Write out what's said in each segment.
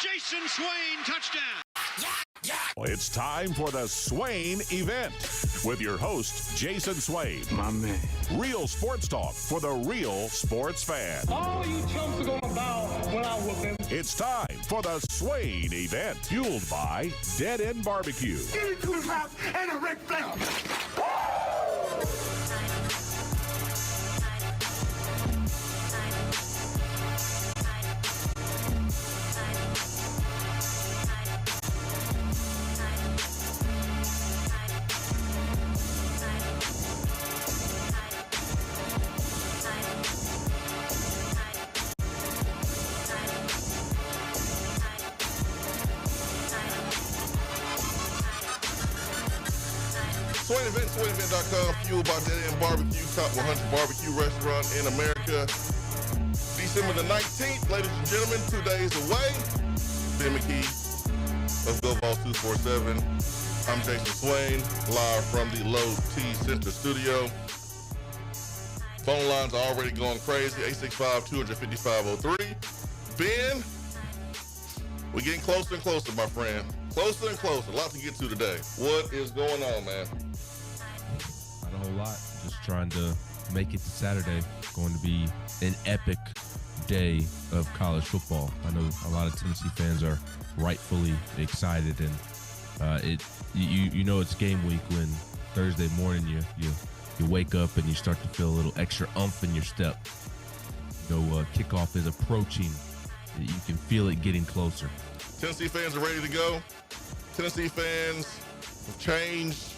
Jason Swain, touchdown. It's time for the Swain Event with your host, Jason Swain. My man. Real sports talk for the real sports fan. All you chumps are gonna bow when I whoop him. It's time for the Swain Event, fueled by Dead End Barbecue. Give me 2 laps and a Ric Flair. Swain Event, SwainEvent.com, fueled by Dead End Barbecue, top 100 barbecue restaurant in America. December the 19th, ladies and gentlemen, 2 days away. Ben McKee of GoVols 247. I'm Jason Swain, live from the Low T Center studio. Phone lines are already going crazy, 865-255-03. Ben, we're getting closer and closer, my friend. Closer and closer. A lot to get to today. What is going on, man? Not a whole lot. Just trying to make it to Saturday. Going to be an epic day of college football. I know a lot of Tennessee fans are rightfully excited, and you know it's game week when Thursday morning you wake up and you start to feel a little extra umph in your step. Kickoff is approaching. You can feel it getting closer. Tennessee fans are ready to go. Tennessee fans have changed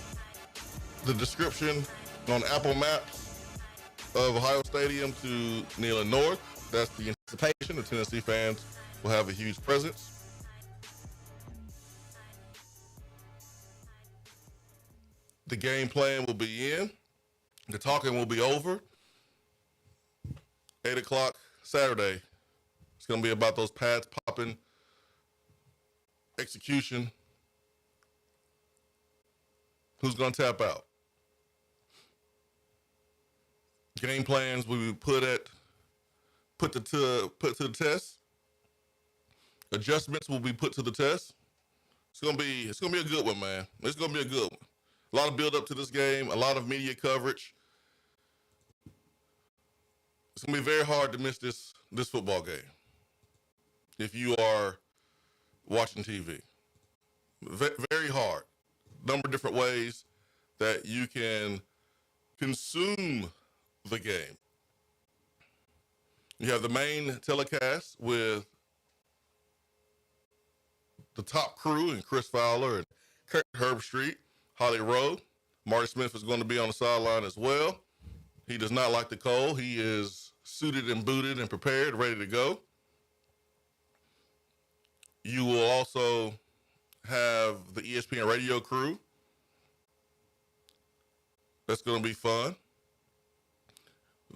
the description on Apple Maps of Ohio Stadium to Neyland North. That's the anticipation. The Tennessee fans will have a huge presence. The game plan will be in. The talking will be over. 8 o'clock Saturday. It's going to be about those pads popping, execution. Who's going to tap out? Game plans will be put to the test. Adjustments will be put to the test. It's gonna be a good one, man. It's gonna be a good one. A lot of build up to this game, a lot of media coverage. It's gonna be very hard to miss this football game if you are watching TV. Very hard. Number of different ways that you can consume the game. You have the main telecast with the top crew and Chris Fowler and Kurt Herbstreit, Holly Rowe. Marty Smith is going to be on the sideline as well. He does not like the cold. He is suited and booted and prepared, ready to go. You will also have the ESPN radio crew. That's going to be fun.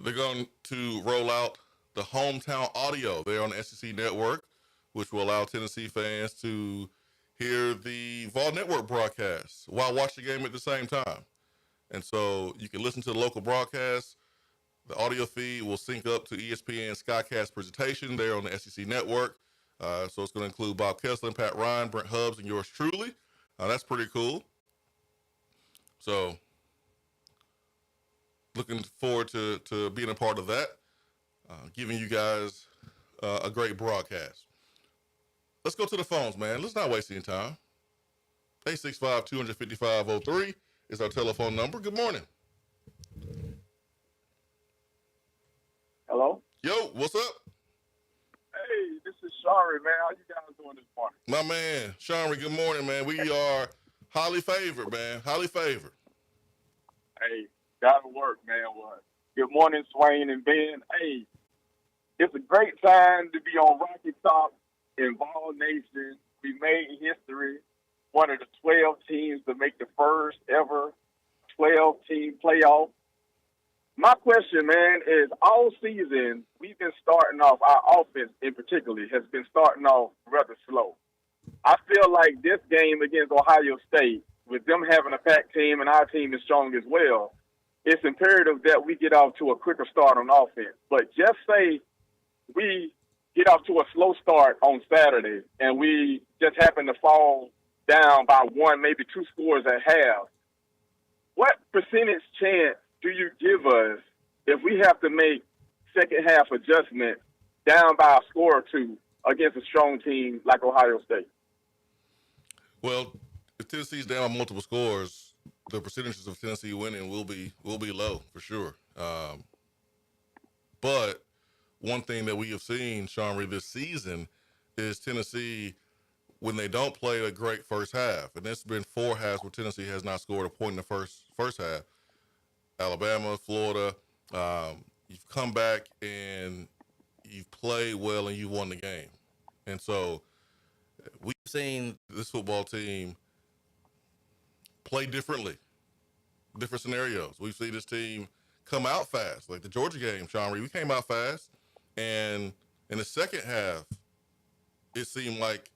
They're going to roll out the hometown audio there on the SEC network, which will allow Tennessee fans to hear the Vol Network broadcast while watching the game at the same time. And so you can listen to the local broadcast. The audio feed will sync up to ESPN Skycast presentation there on the SEC network. So it's going to include Bob Kessler, Pat Ryan, Brent Hubbs, and yours truly. That's pretty cool. So looking forward to being a part of that, giving you guys a great broadcast. Let's go to the phones, man. Let's not waste any time. 865-255-03 is our telephone number. Good morning. Hello? Yo, what's up? Hey, this is Shari, man. How you guys doing this morning? My man, Shari, good morning, man. We are highly favored, man. Highly favored. Hey, gotta work, man. What? Good morning, Swain and Ben. Hey, it's a great time to be on Rocky Top in Vol Nation. We made history. One of the 12 teams to make the first ever 12-team playoff. My question, man, is all season we've been starting off, our offense in particular has been starting off rather slow. I feel like this game against Ohio State, with them having a packed team and our team is strong as well, it's imperative that we get off to a quicker start on offense. But just say we get off to a slow start on Saturday, and we just happen to fall down by one, maybe two scores at half, what percentage chance do you give us if we have to make second half adjustments down by a score or two against a strong team like Ohio State? Well, if Tennessee's down multiple scores, the percentages of Tennessee winning will be low for sure. But one thing that we have seen, Sean, this season is Tennessee, when they don't play a great first half, and it's been 4 halves where Tennessee has not scored a point in the first half. Alabama, Florida, you've come back and you've played well and you won the game. And so we've seen this football team play differently, different scenarios. We've seen this team come out fast, like the Georgia game, Sean Reed. We came out fast, and in the second half, it seemed like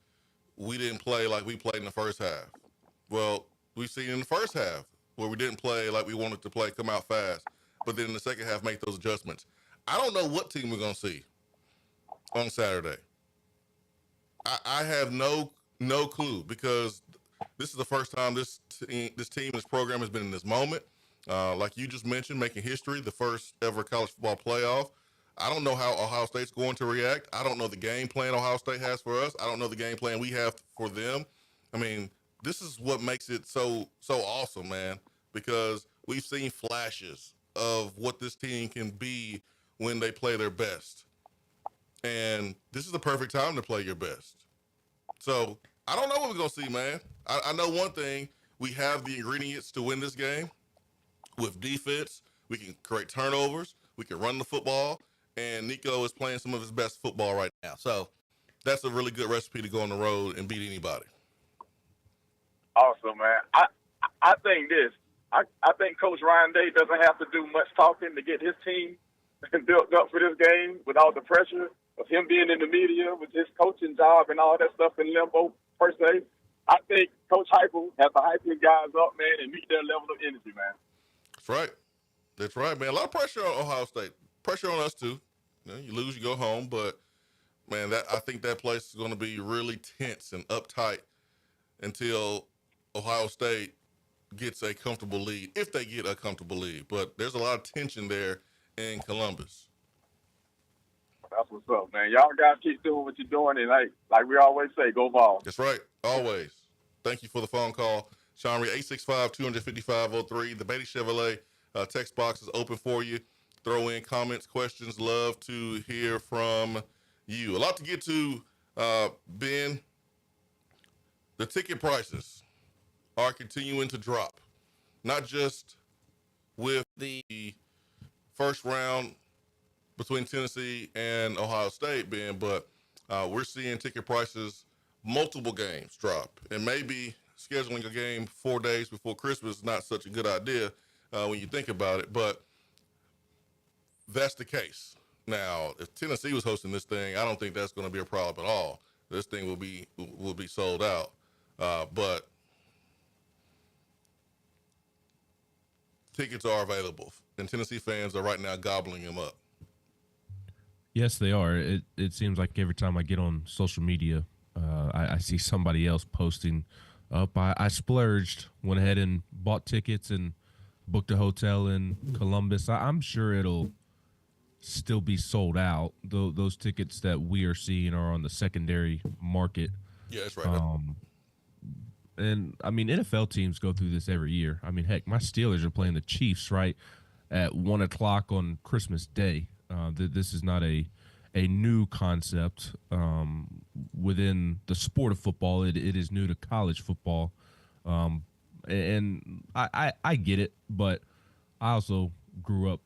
we didn't play like we played in the first half. Well, we've seen in the first half where we didn't play like we wanted to play, come out fast, but then in the second half make those adjustments. I don't know what team we're going to see on Saturday. I have no clue, because this is the first time this team, this program has been in this moment. Like you just mentioned, making history, the first ever college football playoff. I don't know how Ohio State's going to react. I don't know the game plan Ohio State has for us. I don't know the game plan we have for them. I mean, this is what makes it so awesome, man, because we've seen flashes of what this team can be when they play their best. And this is the perfect time to play your best. So I don't know what we're going to see, man. I know one thing. We have the ingredients to win this game. With defense, we can create turnovers. We can run the football. And Nico is playing some of his best football right now. So that's a really good recipe to go on the road and beat anybody. Awesome, man. I think this. I think Coach Ryan Day doesn't have to do much talking to get his team built up for this game without the pressure of him being in the media with his coaching job and all that stuff in limbo, per se. I think Coach Heupel has to hype his guys up, man, and meet their level of energy, man. That's right. That's right, man. A lot of pressure on Ohio State. Pressure on us, too. You lose, you go home. But, man, I think that place is going to be really tense and uptight until Ohio State gets a comfortable lead, if they get a comfortable lead. But there's a lot of tension there in Columbus. That's what's up, man. Y'all guys keep doing what you're doing, and like we always say, go ball. That's right, always. Thank you for the phone call, Sean Reed. 865-255-03. The Beatty Chevrolet text box is open for you. Throw in comments, questions. Love to hear from you. A lot to get to, Ben. The ticket prices are continuing to drop, not just with the first round between Tennessee and Ohio State, Ben, but we're seeing ticket prices, multiple games drop. And maybe scheduling a game 4 days before Christmas is not such a good idea when you think about it, but that's the case. Now, if Tennessee was hosting this thing, I don't think that's going to be a problem at all. This thing will be sold out. But tickets are available, and Tennessee fans are right now gobbling them up. Yes, they are. It seems like every time I get on social media, I see somebody else posting up. I splurged, went ahead and bought tickets and booked a hotel in Columbus. I'm sure it'll still be sold out. Those tickets that we are seeing are on the secondary market. Yeah, that's right. And, I mean, NFL teams go through this every year. I mean, heck, my Steelers are playing the Chiefs, right, at 1 o'clock on Christmas Day. This is not a new concept within the sport of football. It is new to college football. And I get it, but I also grew up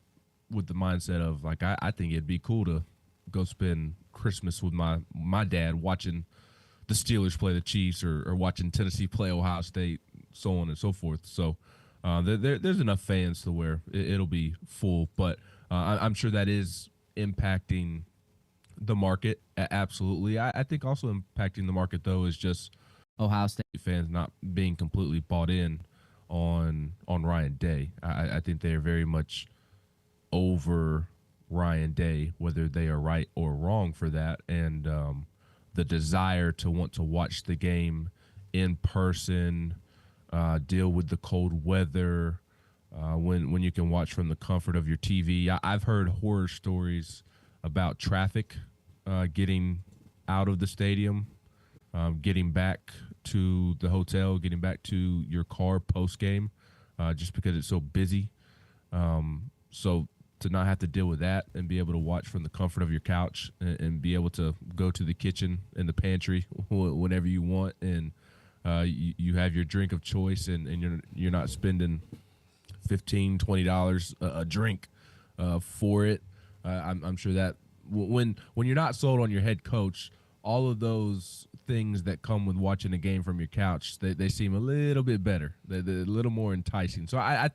with the mindset of, like, I think it'd be cool to go spend Christmas with my dad watching the Steelers play the Chiefs or watching Tennessee play Ohio State, so on and so forth. So there's enough fans to where it'll be full, but I'm sure that is impacting the market. Absolutely. I think also impacting the market, though, is just Ohio State fans not being completely bought in on Ryan Day. I think they're very much over Ryan Day, whether they are right or wrong for that, and the desire to want to watch the game in person, deal with the cold weather, when you can watch from the comfort of your TV. I've heard horror stories about traffic, getting out of the stadium, getting back to the hotel, getting back to your car post game, just because it's so busy. So to not have to deal with that and be able to watch from the comfort of your couch and be able to go to the kitchen and the pantry whenever you want, and you have your drink of choice, and you're not spending $15-$20 a drink for it. I'm sure that when you're not sold on your head coach, all of those things that come with watching a game from your couch, they seem a little bit better. They're a little more enticing. So I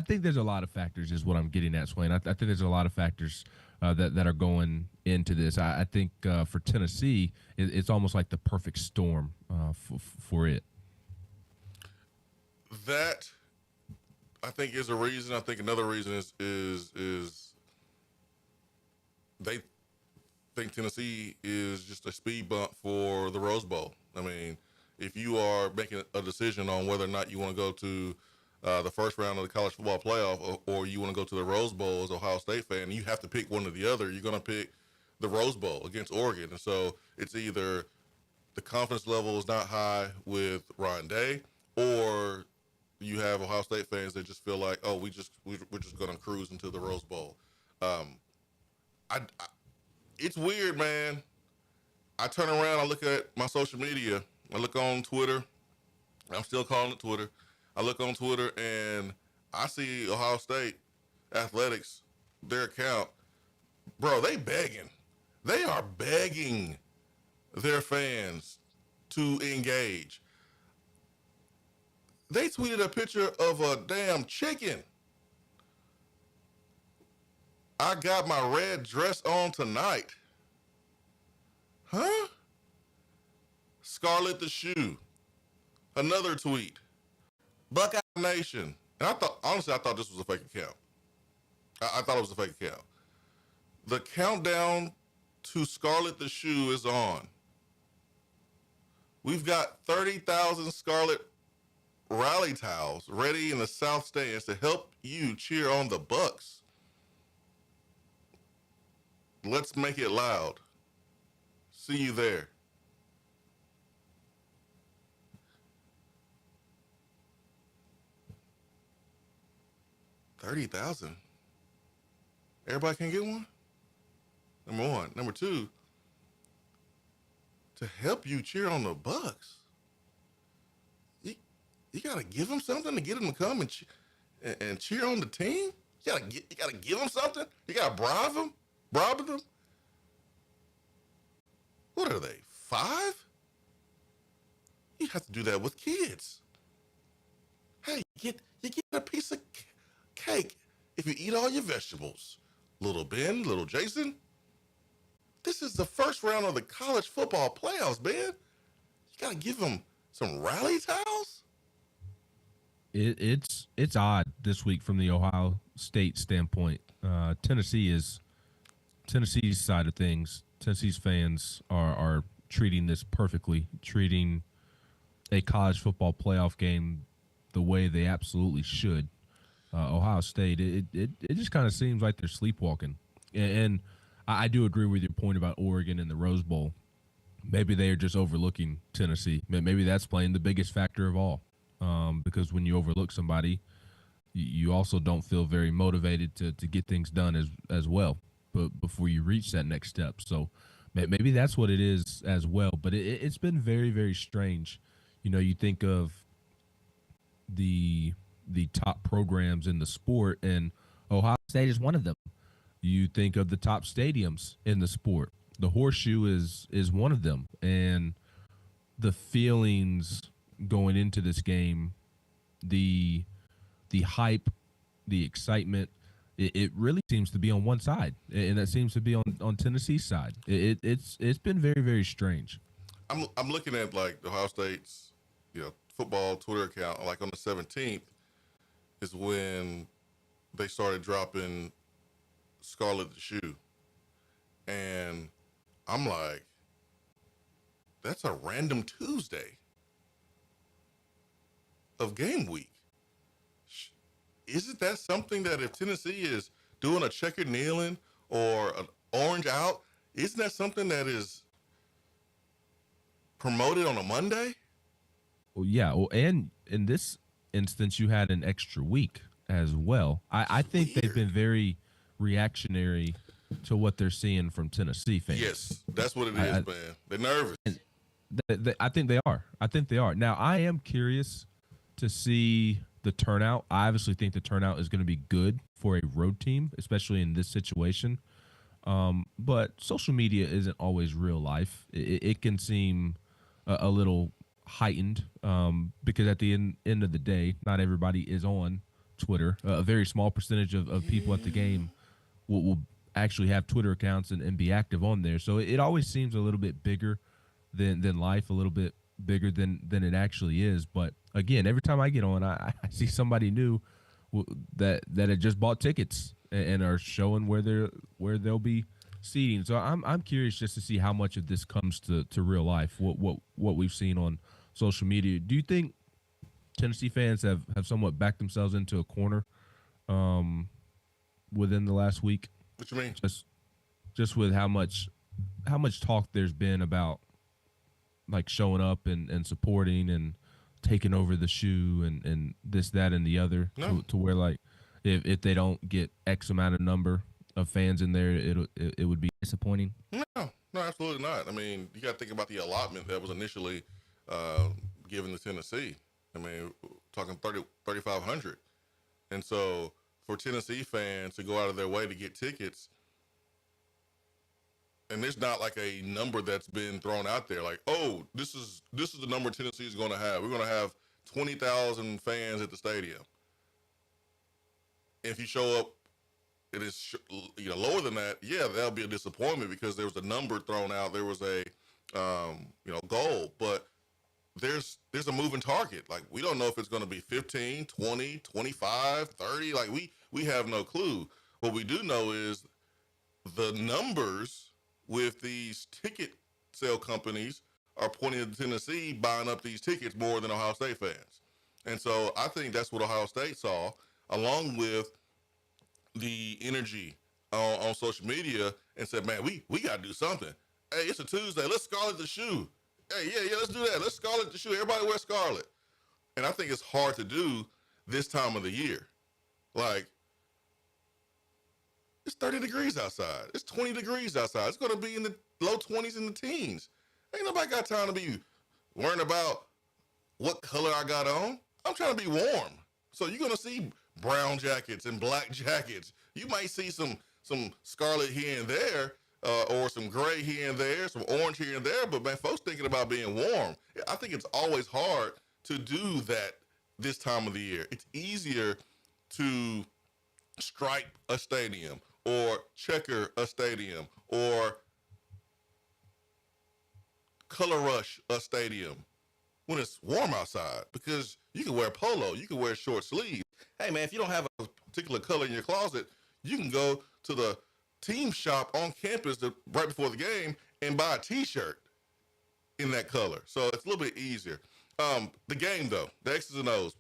think there's a lot of factors is what I'm getting at, Swain. I think there's a lot of factors that are going into this. I think for Tennessee, it's almost like the perfect storm for it. That, I think, is a reason. I think another reason is they think Tennessee is just a speed bump for the Rose Bowl. I mean, if you are making a decision on whether or not you want to go to the first round of the college football playoff or you want to go to the Rose Bowl as an Ohio State fan, you have to pick one or the other. You're going to pick the Rose Bowl against Oregon. And so it's either the confidence level is not high with Ryan Day, or you have Ohio State fans that just feel like, oh, we're just going to cruise into the Rose Bowl. It's weird, man. I turn around, I look at my social media, I look on Twitter. I'm still calling it Twitter. I look on Twitter and I see Ohio State Athletics, their account. Bro, they begging. They are begging their fans to engage. They tweeted a picture of a damn chicken. I got my red dress on tonight. Huh? Scarlet the Shoe. Another tweet. Buckeye Nation. And I thought this was a fake account. I thought it was a fake account. The countdown to Scarlet the Shoe is on. We've got 30,000 Scarlet rally towels ready in the South Stands to help you cheer on the Bucks. Let's make it loud. See you there. $30,000. Everybody can get one? Number one. Number two, to help you cheer on the Bucks, you gotta give them something to get them to come and cheer on the team. You gotta give them something. You gotta bribe them. What are they, 5? You have to do that with kids. Hey, you get a piece of cake if you eat all your vegetables. Little Ben, little Jason. This is the first round of the college football playoffs, man. You gotta give them some rally towels. It's odd this week from the Ohio State standpoint. Tennessee's side of things. Tennessee's fans are treating this perfectly, treating a college football playoff game the way they absolutely should. Ohio State, it just kind of seems like they're sleepwalking. And I do agree with your point about Oregon and the Rose Bowl. Maybe they are just overlooking Tennessee. Maybe that's playing the biggest factor of all. Because when you overlook somebody, you also don't feel very motivated to get things done as well. But before you reach that next step, so maybe that's what it is as well. But it's been very, very strange. You know, you think of the top programs in the sport, and Ohio State is one of them. You think of the top stadiums in the sport. The Horseshoe is one of them, and the feelings going into this game, the hype, the excitement, it really seems to be on one side, and that seems to be on Tennessee's side. It's been very, very strange. I'm looking at like Ohio State's football Twitter account. Like on the 17th is when they started dropping Scarlet the Shoe. And I'm like, that's a random Tuesday of game week. Isn't that something that if Tennessee is doing a checkered kneeling or an orange out, isn't that something that is promoted on a Monday? Well, yeah. Well, and in this instance, you had an extra week as well. I think they've been very reactionary to what they're seeing from Tennessee fans. Yes, that's what it is, man. They're nervous. I think they are. I think they are. Now, I am curious to see the turnout. I obviously think the turnout is going to be good for a road team, especially in this situation. But social media isn't always real life. It can seem a little heightened because at the end of the day, not everybody is on Twitter. A very small percentage of people at the game will actually have Twitter accounts and be active on there. So it always seems a little bit bigger than life, a little bit bigger than it actually is. But again, every time I get on, I see somebody new that had just bought tickets and are showing where they'll be seating. So I'm curious just to see how much of this comes to real life, what we've seen on social media. Do you think Tennessee fans have somewhat backed themselves into a corner within the last week? What you mean? Just with how much talk there's been about like showing up and supporting and taking over the shoe and this, that, and the other to where like if they don't get X amount of number of fans in there, it would be disappointing. No, absolutely not. I mean, you got to think about the allotment that was initially given to Tennessee. I mean, talking 3,500. And so for Tennessee fans to go out of their way to get tickets, and there's not like a number that's been thrown out there like, oh, this is the number Tennessee is going to have. We're going to have 20,000 fans at the stadium. If you show up, it is lower than that. Yeah, that'll be a disappointment because there was a number thrown out. There was a goal, but there's a moving target. Like we don't know if it's going to be 15, 20, 25, 30. Like we have no clue. What we do know is the numbers with these ticket sale companies are pointing to Tennessee buying up these tickets more than Ohio State fans. And so I think that's what Ohio State saw, along with the energy on social media, and said, man, we got to do something. Hey, it's a Tuesday. Let's scarlet the shoe. Hey, yeah, let's do that. Let's scarlet the shoe. Everybody wear scarlet. And I think it's hard to do this time of the year. Like, it's 30 degrees outside. It's 20 degrees outside. It's going to be in the low 20s and the teens. Ain't nobody got time to be worrying about what color I got on. I'm trying to be warm. So you're going to see brown jackets and black jackets. You might see some scarlet here and there, or some gray here and there, some orange here and there. But, man, folks thinking about being warm. I think it's always hard to do that this time of the year. It's easier to stripe a stadium or checker a stadium or color rush a stadium when it's warm outside, because you can wear polo, you can wear short sleeves. Hey, man, if you don't have a particular color in your closet, you can go to the team shop on campus right before the game and buy a T-shirt in that color. So it's a little bit easier. The game, though, the X's and O's.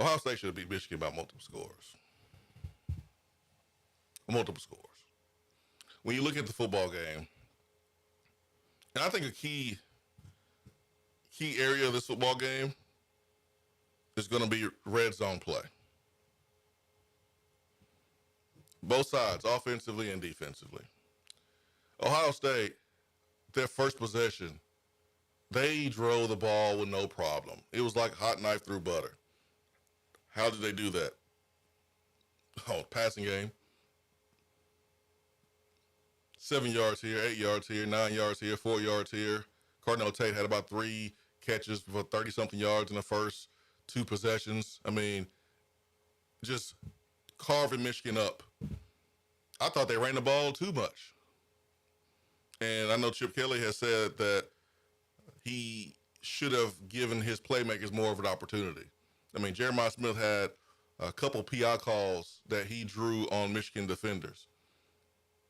Ohio State should have beat Michigan by multiple scores. When you look at the football game, and I think a key area of this football game is going to be red zone play. Both sides, offensively and defensively. Ohio State, their first possession, they drove the ball with no problem. It was like hot knife through butter. How did they do that? Oh, passing game. 7 yards here, 8 yards here, 9 yards here, 4 yards here. Cardinal Tate had about 3 catches for 30-something yards in the first 2 possessions. I mean, just carving Michigan up. I thought they ran the ball too much. And I know Chip Kelly has said that he should have given his playmakers more of an opportunity. I mean, Jeremiah Smith had a couple PI calls that he drew on Michigan defenders.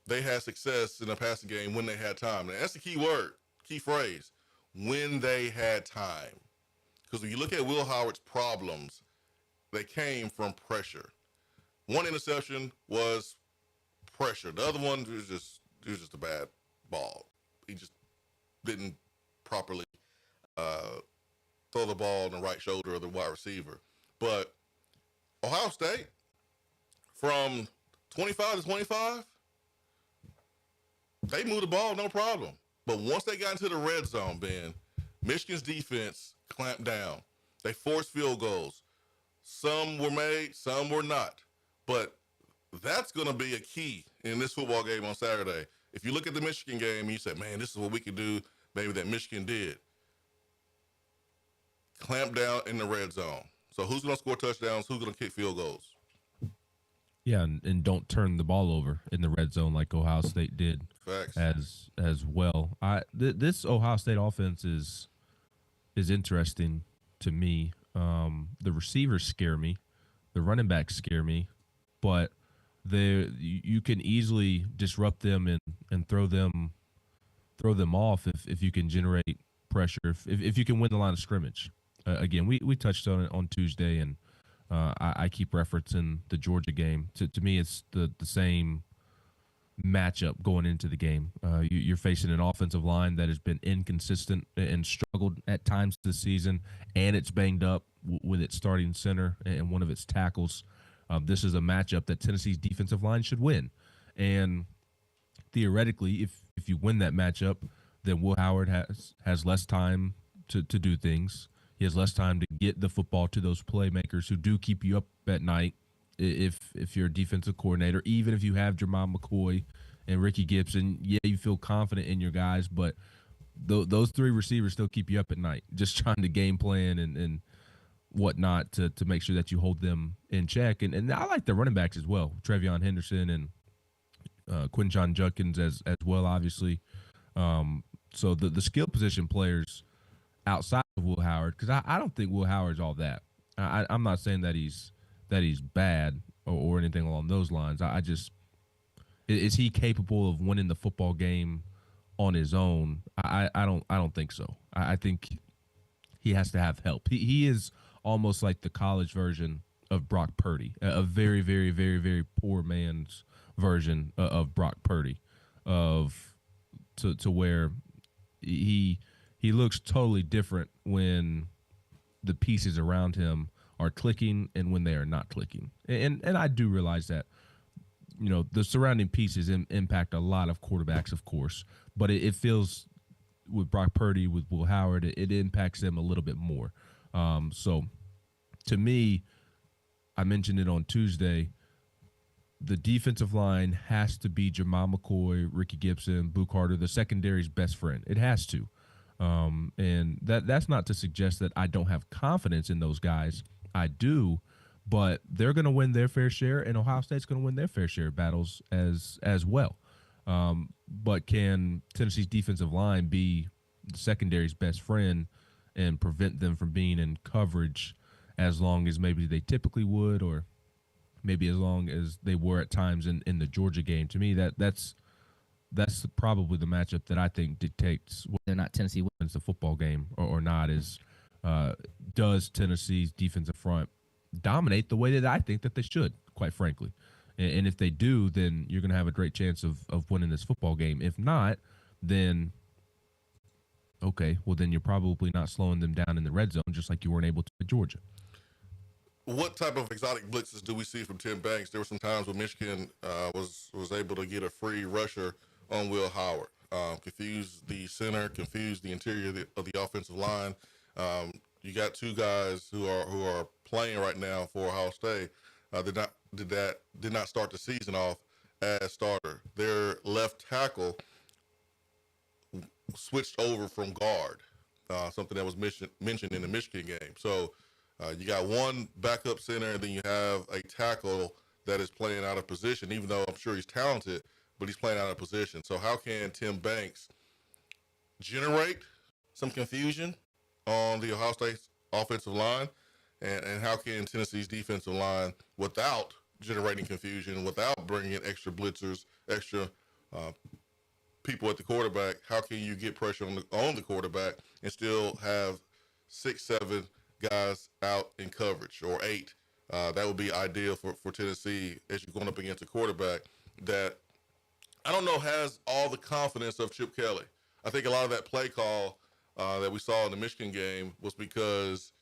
They had success in the passing game when they had time. And that's the key word, key phrase, when they had time. Because when you look at Will Howard's problems, they came from pressure. One interception was pressure. The other one was just a bad ball. He just didn't properly throw the ball on the right shoulder of the wide receiver. But Ohio State, from 25 to 25, they moved the ball no problem. But once they got into the red zone, Ben, Michigan's defense clamped down. They forced field goals. Some were made, some were not. But that's going to be a key in this football game on Saturday. If you look at the Michigan game and you say, man, this is what we could do, maybe that Michigan did. Clamp down in the red zone. So who's going to score touchdowns? Who's going to kick field goals? Yeah, and don't turn the ball over in the red zone like Ohio State did. Facts. as well. This Ohio State offense is interesting to me. The receivers scare me, the running backs scare me, but you can easily disrupt them and throw them off if you can generate pressure, if you can win the line of scrimmage. Again, we touched on it on Tuesday, and I keep referencing the Georgia game. To me, it's the same matchup going into the game. You're facing an offensive line that has been inconsistent and struggled at times this season, and it's banged up with its starting center and one of its tackles. This is a matchup that Tennessee's defensive line should win. And theoretically, if you win that matchup, then Will Howard has less time to do things. He has less time to get the football to those playmakers who do keep you up at night. If you're a defensive coordinator, even if you have Jermon McCoy and Ricky Gibson, yeah, you feel confident in your guys, but those three receivers still keep you up at night, just trying to game plan and whatnot to make sure that you hold them in check. And I like the running backs as well, Trevion Henderson and Quinshon Judkins as well, obviously. So the skill position players outside of Will Howard, because I don't think Will Howard's all that. I'm not saying that he's bad or anything along those lines. I just, is he capable of winning the football game on his own? I don't think so. I think he has to have help. He is almost like the college version of Brock Purdy, a very, very, very, very poor man's version of Brock Purdy, to where he looks totally different when the pieces around him are clicking and when they are not clicking. And I do realize that, the surrounding pieces impact a lot of quarterbacks, of course, but it feels with Brock Purdy, with Will Howard, it impacts them a little bit more. So to me, I mentioned it on Tuesday, the defensive line has to be Jermon McCoy, Ricky Gibson, Boo Carter, the secondary's best friend. It has to. And that's not to suggest that I don't have confidence in those guys. I do, but they're going to win their fair share, and Ohio State's going to win their fair share of battles as well. But can Tennessee's defensive line be the secondary's best friend and prevent them from being in coverage as long as maybe they typically would, or maybe as long as they were at times in the Georgia game? To me, that's probably the matchup that I think dictates whether or not Tennessee wins the football game or not. Is does Tennessee's defensive front dominate the way that I think that they should, quite frankly? And if they do, then you're going to have a great chance of winning this football game. If not, then okay, well then you're probably not slowing them down in the red zone, just like you weren't able to at Georgia. What type of exotic blitzes do we see from Tim Banks? There were some times when Michigan was able to get a free rusher on Will Howard, confuse the center, confuse the interior of the offensive line. You got two guys who are playing right now for Ohio State. Did not start the season off as starter. Their left tackle switched over from guard, something that was mentioned in the Michigan game. So you got one backup center, and then you have a tackle that is playing out of position, even though I'm sure he's talented, but he's playing out of position. So how can Tim Banks generate some confusion on the Ohio State offensive line And how can Tennessee's defensive line, without generating confusion, without bringing in extra blitzers, extra people at the quarterback, how can you get pressure on the quarterback and still have 6, 7 guys out in coverage, or 8? That would be ideal for Tennessee as you're going up against a quarterback that I don't know has all the confidence of Chip Kelly. I think a lot of that play call that we saw in the Michigan game was because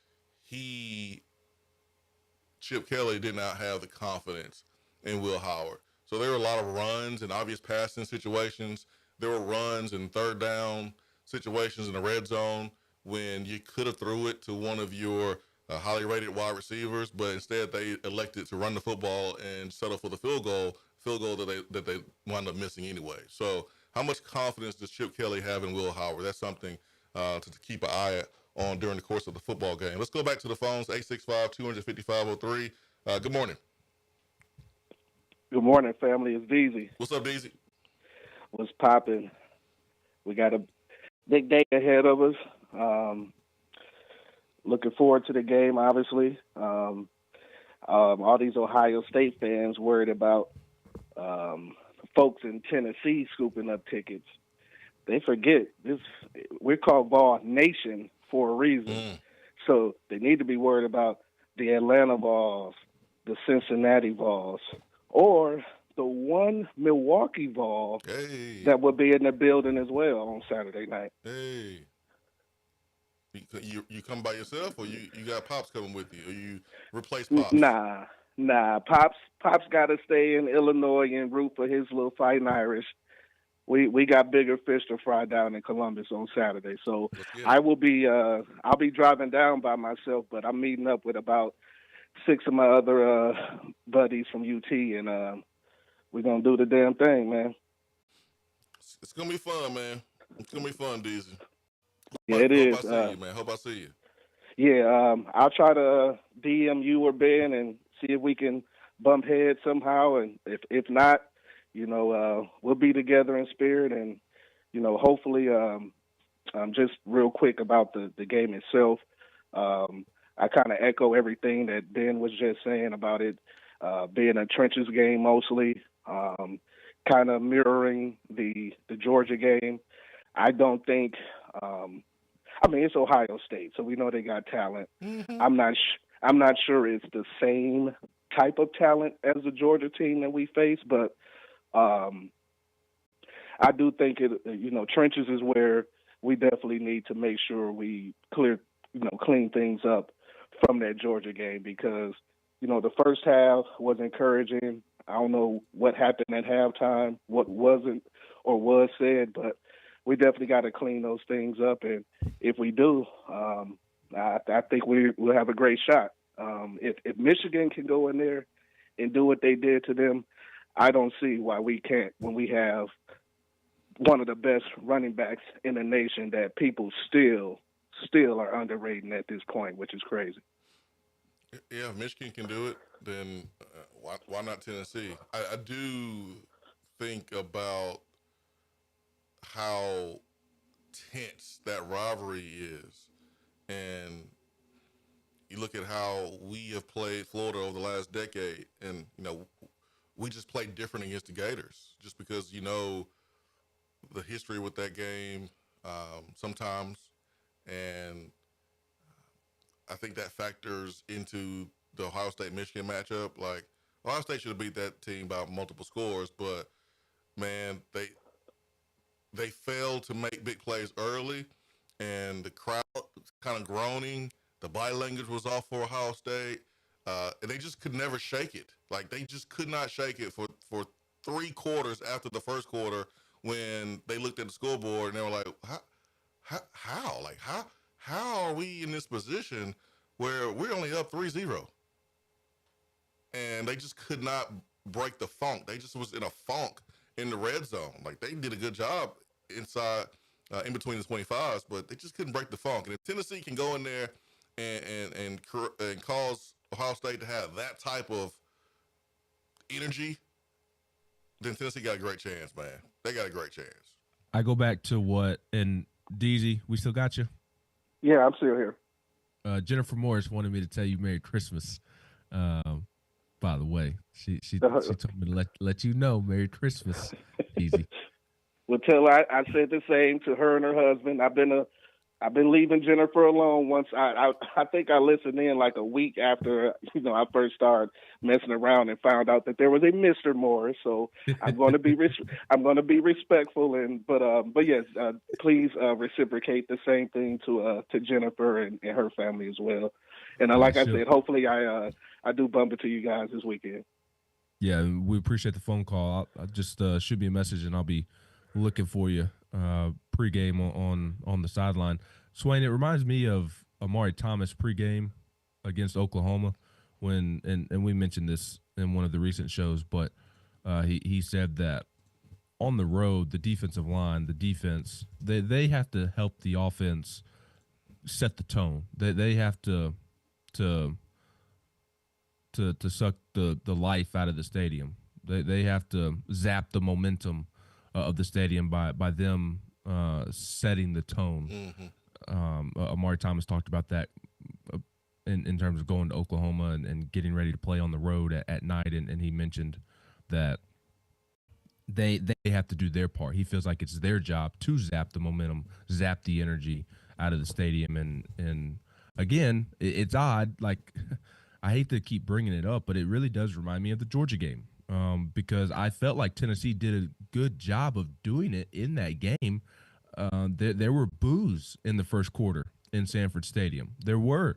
Chip Kelly did not have the confidence in Will Howard. So there were a lot of runs and obvious passing situations. There were runs and third down situations in the red zone when you could have threw it to one of your highly rated wide receivers, but instead they elected to run the football and settle for the field goal that they wound up missing anyway. So how much confidence does Chip Kelly have in Will Howard? That's something to keep an eye on during the course of the football game. Let's go back to the phones, 865-250-5503. Good morning. Good morning, family. It's Deezy. What's up, Deezy? What's popping? We got a big day ahead of us. Looking forward to the game, obviously. All these Ohio State fans worried about folks in Tennessee scooping up tickets. They forget this. We're called Ball Nation for a reason. So they need to be worried about the Atlanta Vols, the Cincinnati Vols, or the one Milwaukee Vol that will be in the building as well on Saturday night. Hey. You come by yourself, or you got Pops coming with you, or you replace Pops? Nah. Pops got to stay in Illinois and root for his little Fighting Irish. We got bigger fish to fry down in Columbus on Saturday, so I'll be driving down by myself, but I'm meeting up with about 6 of my other buddies from UT, and we're gonna do the damn thing, man. It's gonna be fun, man. It's gonna be fun, Deezy. Yeah, it is. Hope I see you, man. Hope I see you. Yeah, I'll try to DM you or Ben and see if we can bump heads somehow, and if not, we'll be together in spirit, and hopefully, just real quick about the game itself. I kind of echo everything that Ben was just saying about it being a trenches game mostly, kind of mirroring the Georgia game. I don't think. It's Ohio State, so we know they got talent. Mm-hmm. I'm not sure it's the same type of talent as the Georgia team that we face, but I do think trenches is where we definitely need to make sure we clean things up from that Georgia game, because the first half was encouraging. I don't know what happened at halftime, what wasn't or was said, but we definitely got to clean those things up, and if we do, I think we'll have a great shot. If Michigan can go in there and do what they did to them, I don't see why we can't when we have one of the best running backs in the nation that people still are underrating at this point, which is crazy. Yeah, if Michigan can do it, then why not Tennessee? I do think about how tense that rivalry is, and you look at how we have played Florida over the last decade, and we just play different against the Gators just because the history with that game sometimes, and I think that factors into the Ohio State-Michigan matchup. Like, Ohio State should have beat that team by multiple scores, but man, they failed to make big plays early, and the crowd kind of groaning. The body language was off for Ohio State, and they just could never shake it. Like, they just could not shake it for 3 quarters after the first quarter when they looked at the scoreboard and they were like, how? Like, how are we in this position where we're only up 3-0? And they just could not break the funk. They just was in a funk in the red zone. Like, they did a good job inside, in between the 25s, but they just couldn't break the funk. And if Tennessee can go in there and cause Ohio State to have that type of energy, then Tennessee got a great chance, man. They got a great chance. I go back to and Deezy, we still got you? Yeah, I'm still here. Jennifer Morris wanted me to tell you Merry Christmas. By the way, she told me to let you know Merry Christmas, Easy. Well, tell her I said the same to her and her husband. I've been leaving Jennifer alone once I think I listened in like a week after I first started messing around and found out that there was a Mr. Morris. So I'm going to be respectful but yes, please reciprocate the same thing to Jennifer and her family as well. And like I said, hopefully I do bump into you guys this weekend. Yeah, we appreciate the phone call. I'll just shoot me a message and I'll be looking for you pregame on the sideline. Swain, it reminds me of Amari Thomas pregame against Oklahoma and we mentioned this in one of the recent shows, but he said that on the road, the defensive line, the defense, they have to help the offense set the tone. They have to suck the life out of the stadium. They have to zap the momentum of the stadium by them setting the tone. Mm-hmm. Amari Thomas talked about that in terms of going to Oklahoma and getting ready to play on the road at night, and he mentioned that they have to do their part. He feels like it's their job to zap the momentum, zap the energy out of the stadium. And again, it's odd. Like, I hate to keep bringing it up, but it really does remind me of the Georgia game because I felt like Tennessee did a good job of doing it in that game. There were boos in the first quarter in Sanford Stadium. There were.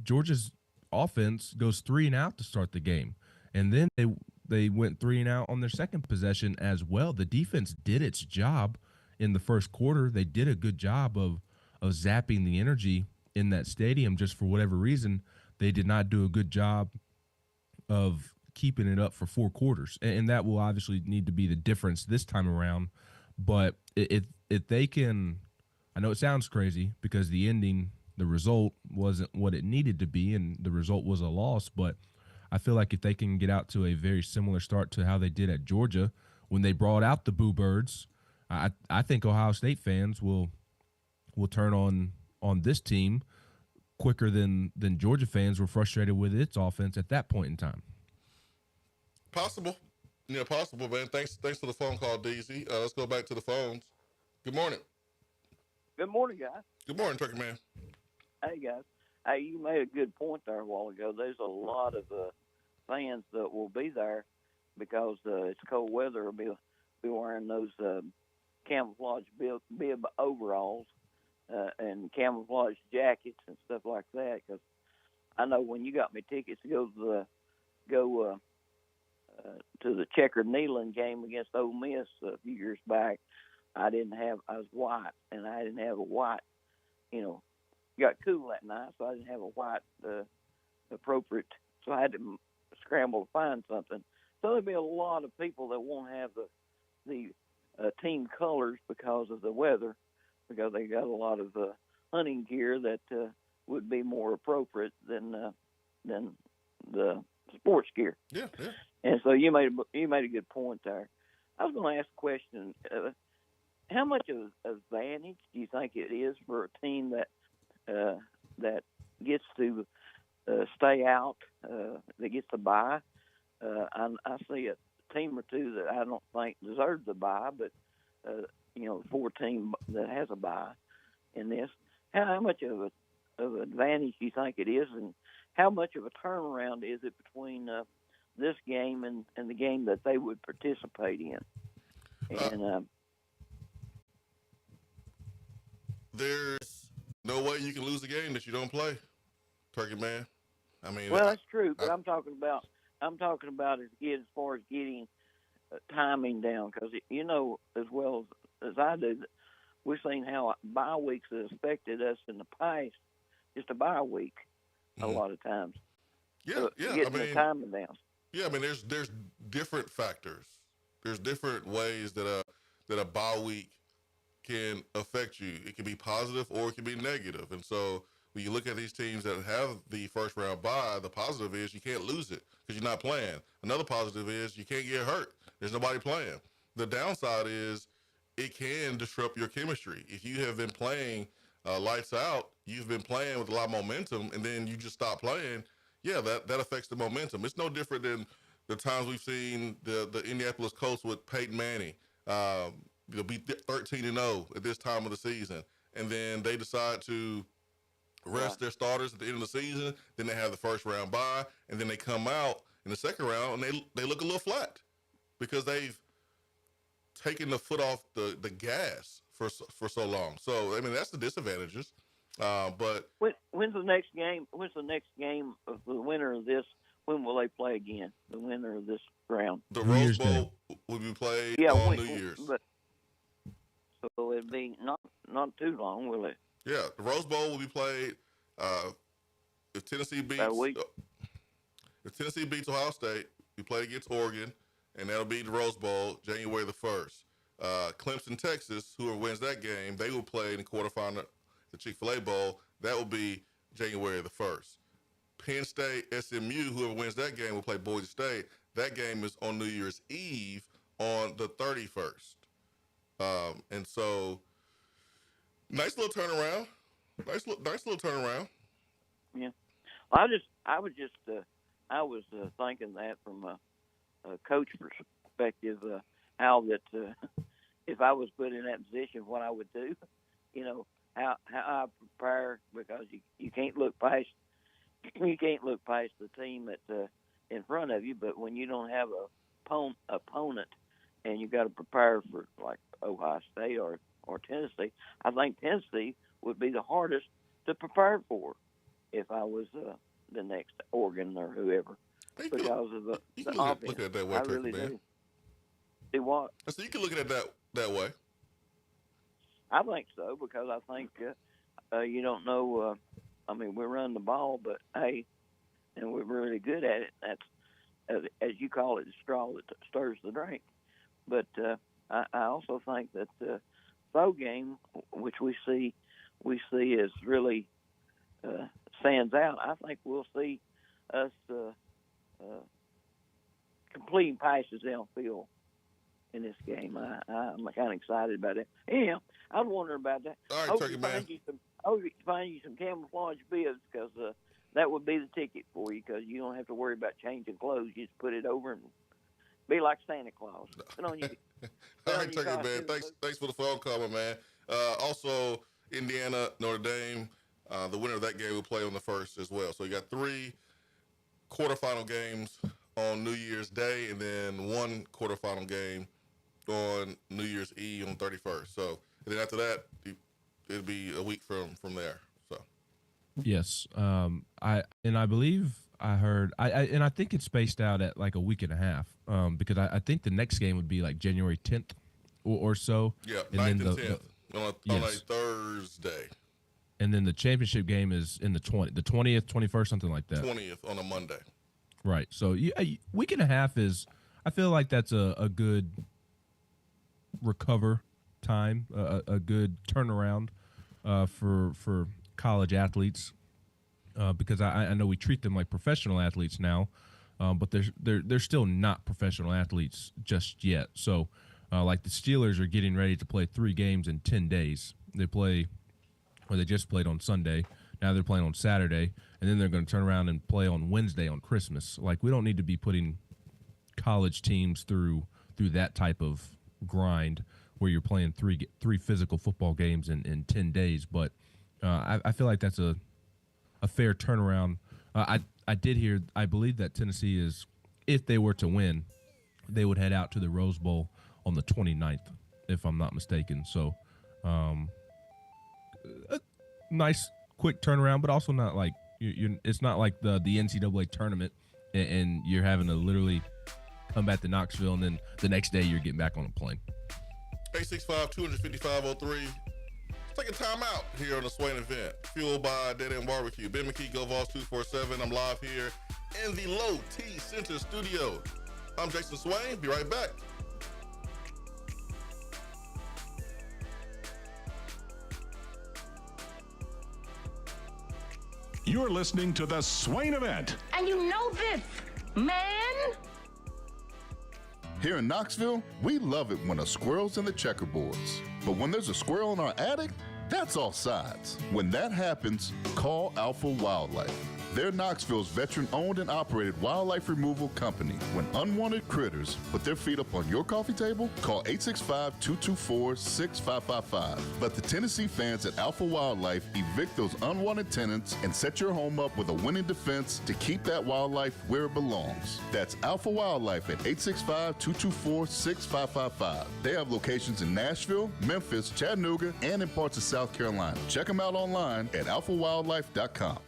Georgia's offense goes 3 and out to start the game, and then they went 3 and out on their second possession as well. The defense did its job in the first quarter. They did a good job of zapping the energy in that stadium. Just for whatever reason, they did not do a good job of keeping it up for 4 quarters, and that will obviously need to be the difference this time around. But if they can, I know it sounds crazy because the result wasn't what it needed to be, and the result was a loss, but I feel like if they can get out to a very similar start to how they did at Georgia when they brought out the Boo Birds, I think Ohio State fans will turn on this team quicker than Georgia fans were frustrated with its offense at that point in time. Possible. Yeah, possible, man. Thanks for the phone call, DZ. Let's go back to the phones. Good morning. Good morning, guys. Good morning, Turkey Man. Hey, guys. Hey, you made a good point there a while ago. There's a lot of fans that will be there because it's cold weather. Will be wearing those camouflage bib overalls and camouflage jackets and stuff like that. Because I know when you got me tickets to go to the checkered Neyland game against Ole Miss a few years back, I was white, and I didn't have a white, got cool that night, so I didn't have a white appropriate, so I had to scramble to find something. So there'll be a lot of people that won't have the team colors because of the weather, because they got a lot of hunting gear that would be more appropriate than the sports gear. Yeah. And so you made a good point there. I was going to ask a question. How much of an advantage do you think it is for a team that gets to stay out, that gets to bye? I see a team or two that I don't think deserves a bye, but 4 team that has a bye in this. How much of an advantage do you think it is, and how much of a turnaround is it between this game and the game that they would participate in? And there's no way you can lose a game that you don't play, Turkey Man. I mean, well, that's true, but I'm talking about as far as getting timing down, because as well as I do, we've seen how bye weeks have affected us in the past. Just a bye week, a lot of times. Yeah. Getting the timing down. Yeah, I mean, there's different factors. There's different ways that a bye week can affect you. It can be positive or it can be negative. And so when you look at these teams that have the first round bye, the positive is you can't lose it because you're not playing. Another positive is you can't get hurt. There's nobody playing. The downside is it can disrupt your chemistry. If you have been playing lights out, you've been playing with a lot of momentum, and then you just stop playing. Yeah, that affects the momentum. It's no different than the times we've seen the Indianapolis Colts with Peyton Manning. Be 13-0 at this time of the season, and then they decide to rest their starters at the end of the season. Then they have the first round bye, and then they come out in the second round and they look a little flat because they've taken the foot off the gas for so long. So I mean that's the disadvantages. But when's the next game? When's the next game of the winner of this? When will they play again? The winner of this round. The Rose Bowl will be played on New Year's. So it'll be not too long, will it? Yeah, the Rose Bowl will be played if Tennessee beats Ohio State. We play against Oregon, and that'll be the Rose Bowl January the 1st. Clemson, Texas, whoever wins that game, they will play in the quarterfinal, the Chick-fil-A Bowl. That will be January the 1st. Penn State, SMU, whoever wins that game will play Boise State. That game is on New Year's Eve on the 31st. And so, nice little turnaround. Nice little turnaround. Yeah, I was thinking that from a coach perspective, how that if I was put in that position, what I would do. You know how I prepare, because you can't look past the team that's in front of you. But when you don't have a opponent and you got to prepare for like Ohio State or Tennessee, I think Tennessee would be the hardest to prepare for if I was the next Oregon or whoever, because of the offense. Look at it that way, I really do. See what? So you can look at it that way. I think so, because I think you don't know. I mean, we run the ball, but hey, and we're really good at it. That's, as you call it, the straw that stirs the drink. But I also think that the bowl game, which we see as really stands out. I think we'll see us completing passes downfield in this game. I'm kind of excited about it. Yeah, I was wondering about that. All right, I Turkey Man. hope you find you some camouflage bibs, because that would be the ticket for you, because you don't have to worry about changing clothes. You just put it over and be like Santa Claus. Put on your, all right, Turkey Man. Thanks for the phone call, my man. Also, Indiana, Notre Dame. The winner of that game will play on the 1st as well. So you got 3 quarterfinal games on New Year's Day, and then 1 quarterfinal game on New Year's Eve on 31st. So, and then after that, it'll be a week from there. So, yes, I believe I heard, I think it's spaced out at like a week and a half, because I think the next game would be like January 10th or so. Yeah, and 9th and 10th on a Thursday. And then the championship game is in the 20th, 21st, something like that. 20th on a Monday. Right. So a week and a half is, I feel like that's a good recover time, a good turnaround for college athletes, because I know we treat them like professional athletes now, but they're still not professional athletes just yet. So like the Steelers are getting ready to play 3 games in 10 days. They just played on Sunday. Now they're playing on Saturday, and then they're going to turn around and play on Wednesday on Christmas. Like, we don't need to be putting college teams through that type of grind where you're playing three physical football games in 10 days. But I feel like that's a fair turnaround. I did hear, I believe that Tennessee is, if they were to win, they would head out to the Rose Bowl on the 29th, if I'm not mistaken. So, a nice quick turnaround, but also not like it's not like the NCAA tournament and you're having to literally come back to Knoxville and then the next day you're getting back on a plane. 865-255-03. Take a time out here on the Swain Event, fueled by Dead End Barbecue. Ben McKee, Go Vols 247. I'm live here in the Low T Center studio. I'm Jason Swain. Be right back. You're listening to the Swain Event. And you know this, man. Here in Knoxville, we love it when a squirrel's in the checkerboards. But when there's a squirrel in our attic, that's all sides. When that happens, call Alpha Wildlife. They're Knoxville's veteran-owned and operated wildlife removal company. When unwanted critters put their feet up on your coffee table, call 865-224-6555. Let the Tennessee fans at Alpha Wildlife evict those unwanted tenants and set your home up with a winning defense to keep that wildlife where it belongs. That's Alpha Wildlife at 865-224-6555. They have locations in Nashville, Memphis, Chattanooga, and in parts of South Carolina. Check them out online at alphawildlife.com.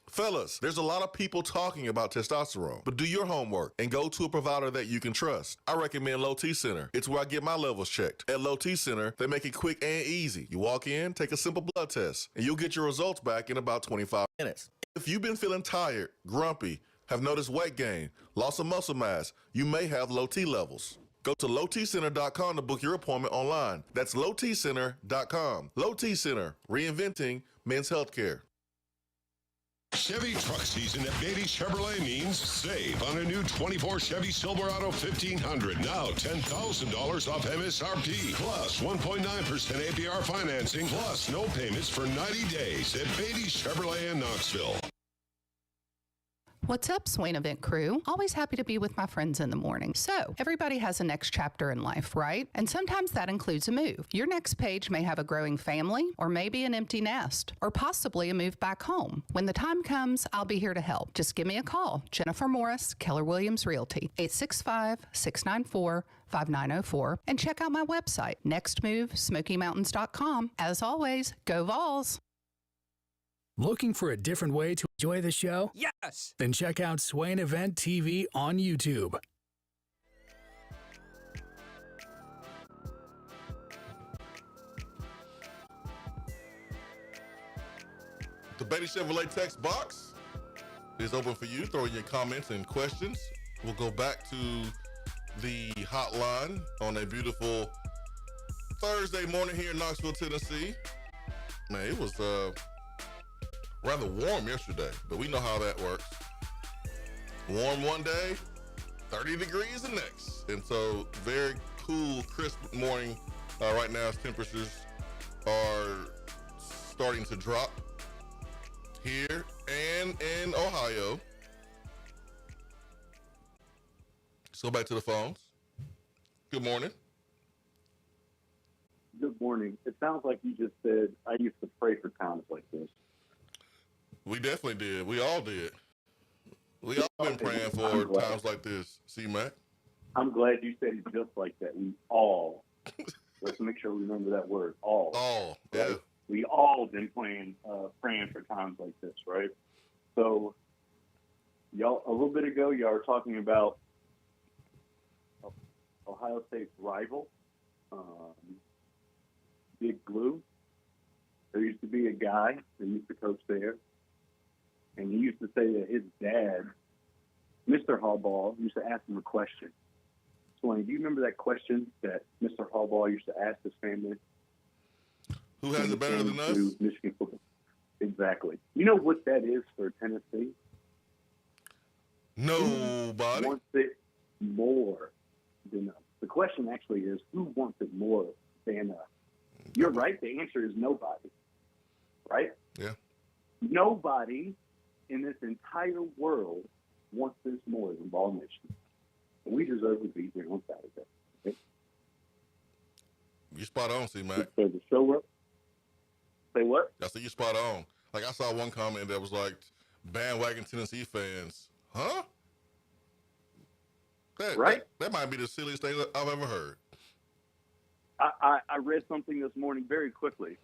Fellas, there's a lot of people talking about testosterone, but do your homework and go to a provider that you can trust. I recommend Low T Center. It's where I get my levels checked. At Low T Center, they make it quick and easy. You walk in, take a simple blood test, and you'll get your results back in about 25 minutes. If you've been feeling tired, grumpy, have noticed weight gain, loss of muscle mass, you may have low T levels. Go to lowtcenter.com to book your appointment online. That's lowtcenter.com. Low T Center, reinventing men's healthcare. Chevy truck season at Beatty Chevrolet means save on a new 24 Chevy Silverado 1500. Now $10,000 off MSRP, plus 1.9% APR financing, plus no payments for 90 days at Beatty Chevrolet in Knoxville. What's up, Swain Event crew? Always happy to be with my friends in the morning. So, everybody has a next chapter in life, right? And sometimes that includes a move. Your next page may have a growing family, or maybe an empty nest, or possibly a move back home. When the time comes, I'll be here to help. Just give me a call. Jennifer Morris, Keller Williams Realty, 865-694-5904, and check out my website, nextmovesmokymountains.com. As always, go Vols! Looking for a different way to enjoy the show? Yes! Then check out Swain Event TV on YouTube. The Beatty Chevrolet text box is open for you. Throw in your comments and questions. We'll go back to the hotline on a beautiful Thursday morning here in Knoxville, Tennessee. Man, it was rather warm yesterday, but we know how that works. Warm one day, 30 degrees the next. And so very cool, crisp morning right now as temperatures are starting to drop here and in Ohio. Let's go back to the phones. Good morning. Good morning. It sounds like you just said, I used to pray for times like this. We definitely did. We all did. We all been praying for times like this, C-Mac. I'm glad you said it just like that. We all. Let's make sure we remember that word, all. All, yeah. Right? We all been praying for times like this, right? So, y'all, a little bit ago, y'all were talking about Ohio State's rival, Big Blue. There used to be a guy that used to coach there, and he used to say that his dad, Mr. Harbaugh, used to ask him a question. Swain, do you remember that question that Mr. Harbaugh used to ask his family? Who has it better than us? Michigan football. Exactly. You know what that is for Tennessee? Nobody. Who wants it more than us? The question actually is, who wants it more than us? You're right. The answer is nobody. Right? Yeah. Nobody in this entire world wants this more than Ball Nation. And we deserve to be here on Saturday. Okay? You spot on, C-Mac. So the show up. Say what? I said you spot on. Like I saw one comment that was like, bandwagon Tennessee fans. Huh? Right? That might be the silliest thing I've ever heard. I read something this morning very quickly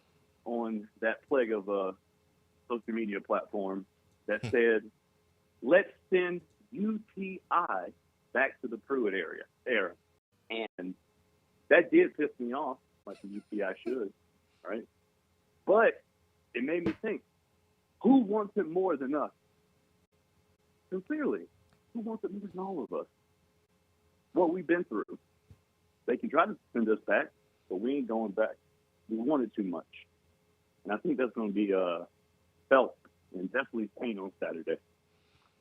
on that plague of a social media platform that said, let's send UTI back to the Pruitt era. And that did piss me off, like the UTI should, right? But it made me think, who wants it more than us? Sincerely, who wants it more than all of us? What we've been through. They can try to send us back, but we ain't going back. We want it too much. And I think that's going to be felt and definitely seen on Saturday.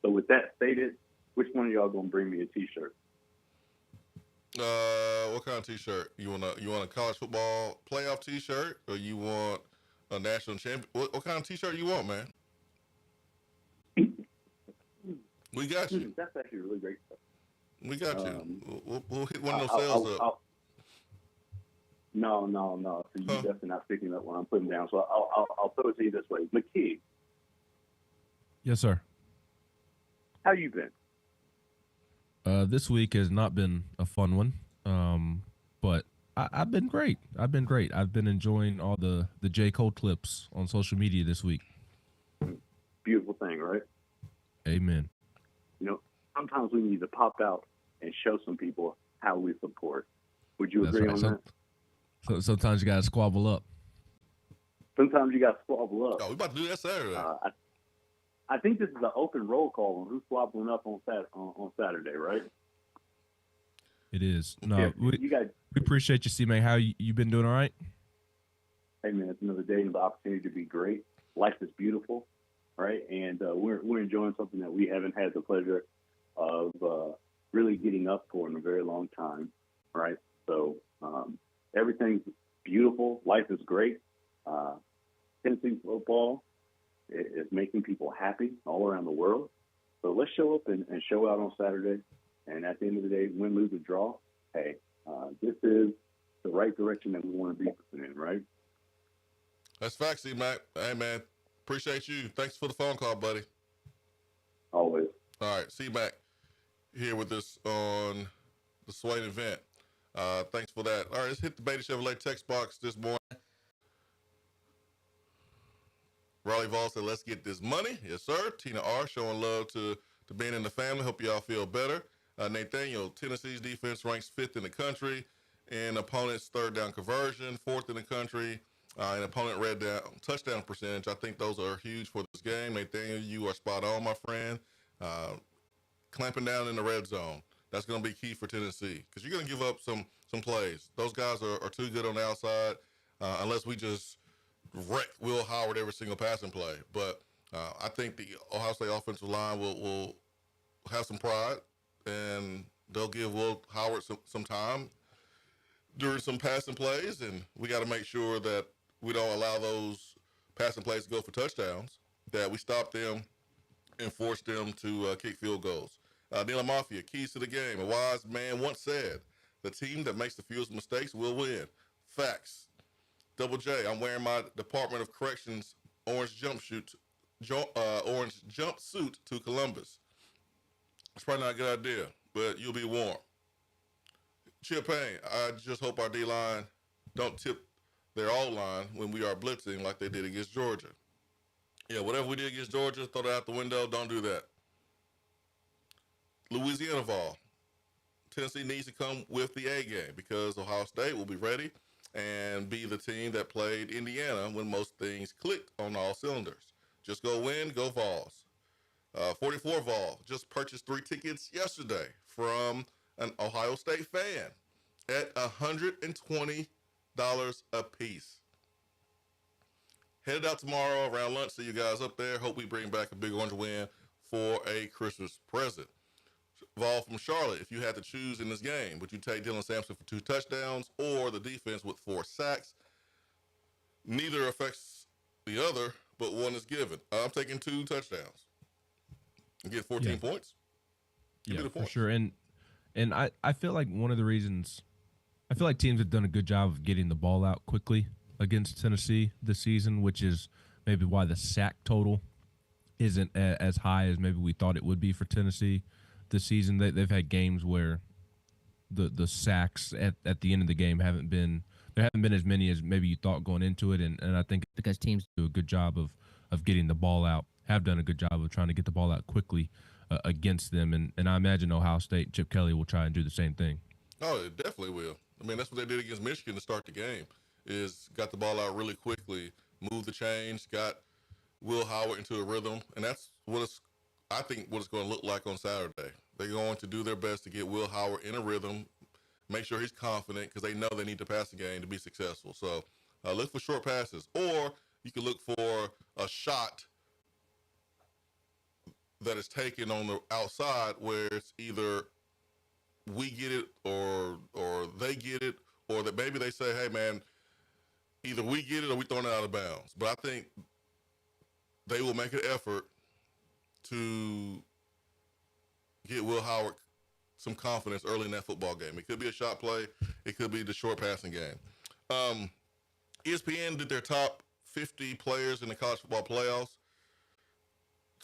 So with that stated, which one of y'all going to bring me a T-shirt? What kind of T-shirt? You want a college football playoff T-shirt, or you want a national champion. What kind of T-shirt you want, man? We got you. That's actually really great stuff. We got you. We'll hit one of those sales up. No. So you're definitely not picking up what I'm putting down. So I'll throw it to you this way. McKee. Yes, sir. How you been? This week has not been a fun one, but I've been great. I've been enjoying all the J. Cole clips on social media this week. Beautiful thing, right? Amen. You know, sometimes we need to pop out and show some people how we support. Would you agree on that? So sometimes you got to squabble up. Sometimes you got to squabble up. Oh, we about to do that Saturday. I think this is an open roll call on who's squabbling up on Saturday, right? It is. No, we appreciate you, C-Man. How you been doing all right? Hey, man, it's another day and the opportunity to be great. Life is beautiful, right? And we're enjoying something that we haven't had the pleasure of really getting up for in a very long time, right? So everything's beautiful. Life is great. Tennessee football is making people happy all around the world. So let's show up and show out on Saturday. And at the end of the day, win, lose, or draw, hey, this is the right direction that we want to be in, right? That's facts, C-Mac. Hey, man, appreciate you. Thanks for the phone call, buddy. Always. All right, C-Mac here with us on the Swain Event. Thanks for that. All right, let's hit the Beta Chevrolet text box this morning. Raleigh Vol said, let's get this money. Yes, sir. Tina R. showing love to being in the family. Hope y'all feel better. Nathaniel, Tennessee's defense ranks 5th in the country in opponent's third down conversion, 4th in the country in opponent red down touchdown percentage. I think those are huge for this game. Nathaniel, you are spot on, my friend. Clamping down in the red zone. That's going to be key for Tennessee because you're going to give up some plays. Those guys are too good on the outside unless we just wreck Will Howard every single passing play. But I think the Ohio State offensive line will have some pride, and they'll give Will Howard some time during some passing plays, and we got to make sure that we don't allow those passing plays to go for touchdowns, that we stop them and force them to kick field goals. Neil Mafia, keys to the game. A wise man once said, the team that makes the fewest mistakes will win. Facts. Double J, I'm wearing my Department of Corrections orange jumpsuit to Columbus. It's probably not a good idea, but you'll be warm. Chip Payne, I just hope our D-line don't tip their O-line when we are blitzing like they did against Georgia. Yeah, whatever we did against Georgia, throw that out the window. Don't do that. Louisiana Vol, Tennessee needs to come with the A game because Ohio State will be ready and be the team that played Indiana when most things clicked on all cylinders. Just go win, go Vols. 44 Vol just purchased 3 tickets yesterday from an Ohio State fan at $120 a piece. Headed out tomorrow around lunch. See you guys up there. Hope we bring back a big orange win for a Christmas present. Vol from Charlotte, if you had to choose in this game, would you take Dylan Sampson for 2 touchdowns or the defense with 4 sacks? Neither affects the other, but one is given. I'm taking 2 touchdowns. And get 14 points. Give me the points. For sure. And I feel like one of the reasons – I feel like teams have done a good job of getting the ball out quickly against Tennessee this season, which is maybe why the sack total isn't as high as maybe we thought it would be for Tennessee this season. They've had games where the sacks at the end of the game haven't been as many as maybe you thought going into it, and I think because teams do a good job of getting the ball out, have done a good job of trying to get the ball out quickly against them, and I imagine Ohio State, Chip Kelly will try and do the same thing. Oh, it definitely will. I mean, that's what they did against Michigan to start the game, is got the ball out really quickly, moved the chains, got Will Howard into a rhythm, and that's I think what it's going to look like on Saturday. They're going to do their best to get Will Howard in a rhythm, make sure he's confident because they know they need to pass the game to be successful. So look for short passes, or you can look for a shot that is taken on the outside where it's either we get it or they get it, or that maybe they say, hey, man, either we get it or we thrown it out of bounds. But I think they will make an effort to get Will Howard some confidence early in that football game. It could be a shot play. It could be the short passing game. ESPN did their top 50 players in the college football playoffs.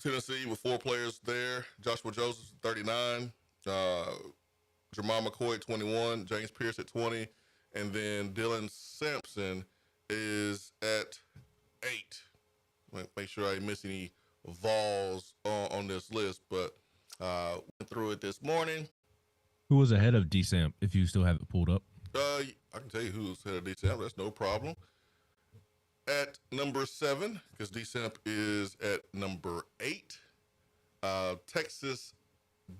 Tennessee with 4 players there. Joshua Joseph, 39. Jamal McCoy at 21. James Pierce at 20. And then Dylan Sampson is at 8. Make sure I didn't miss any Vols on this list, but went through it this morning. Who was ahead of D-Samp, if you still have it pulled up? I can tell you who's ahead of D-Samp. That's no problem. At number 7, because D-Samp is at number 8, Texas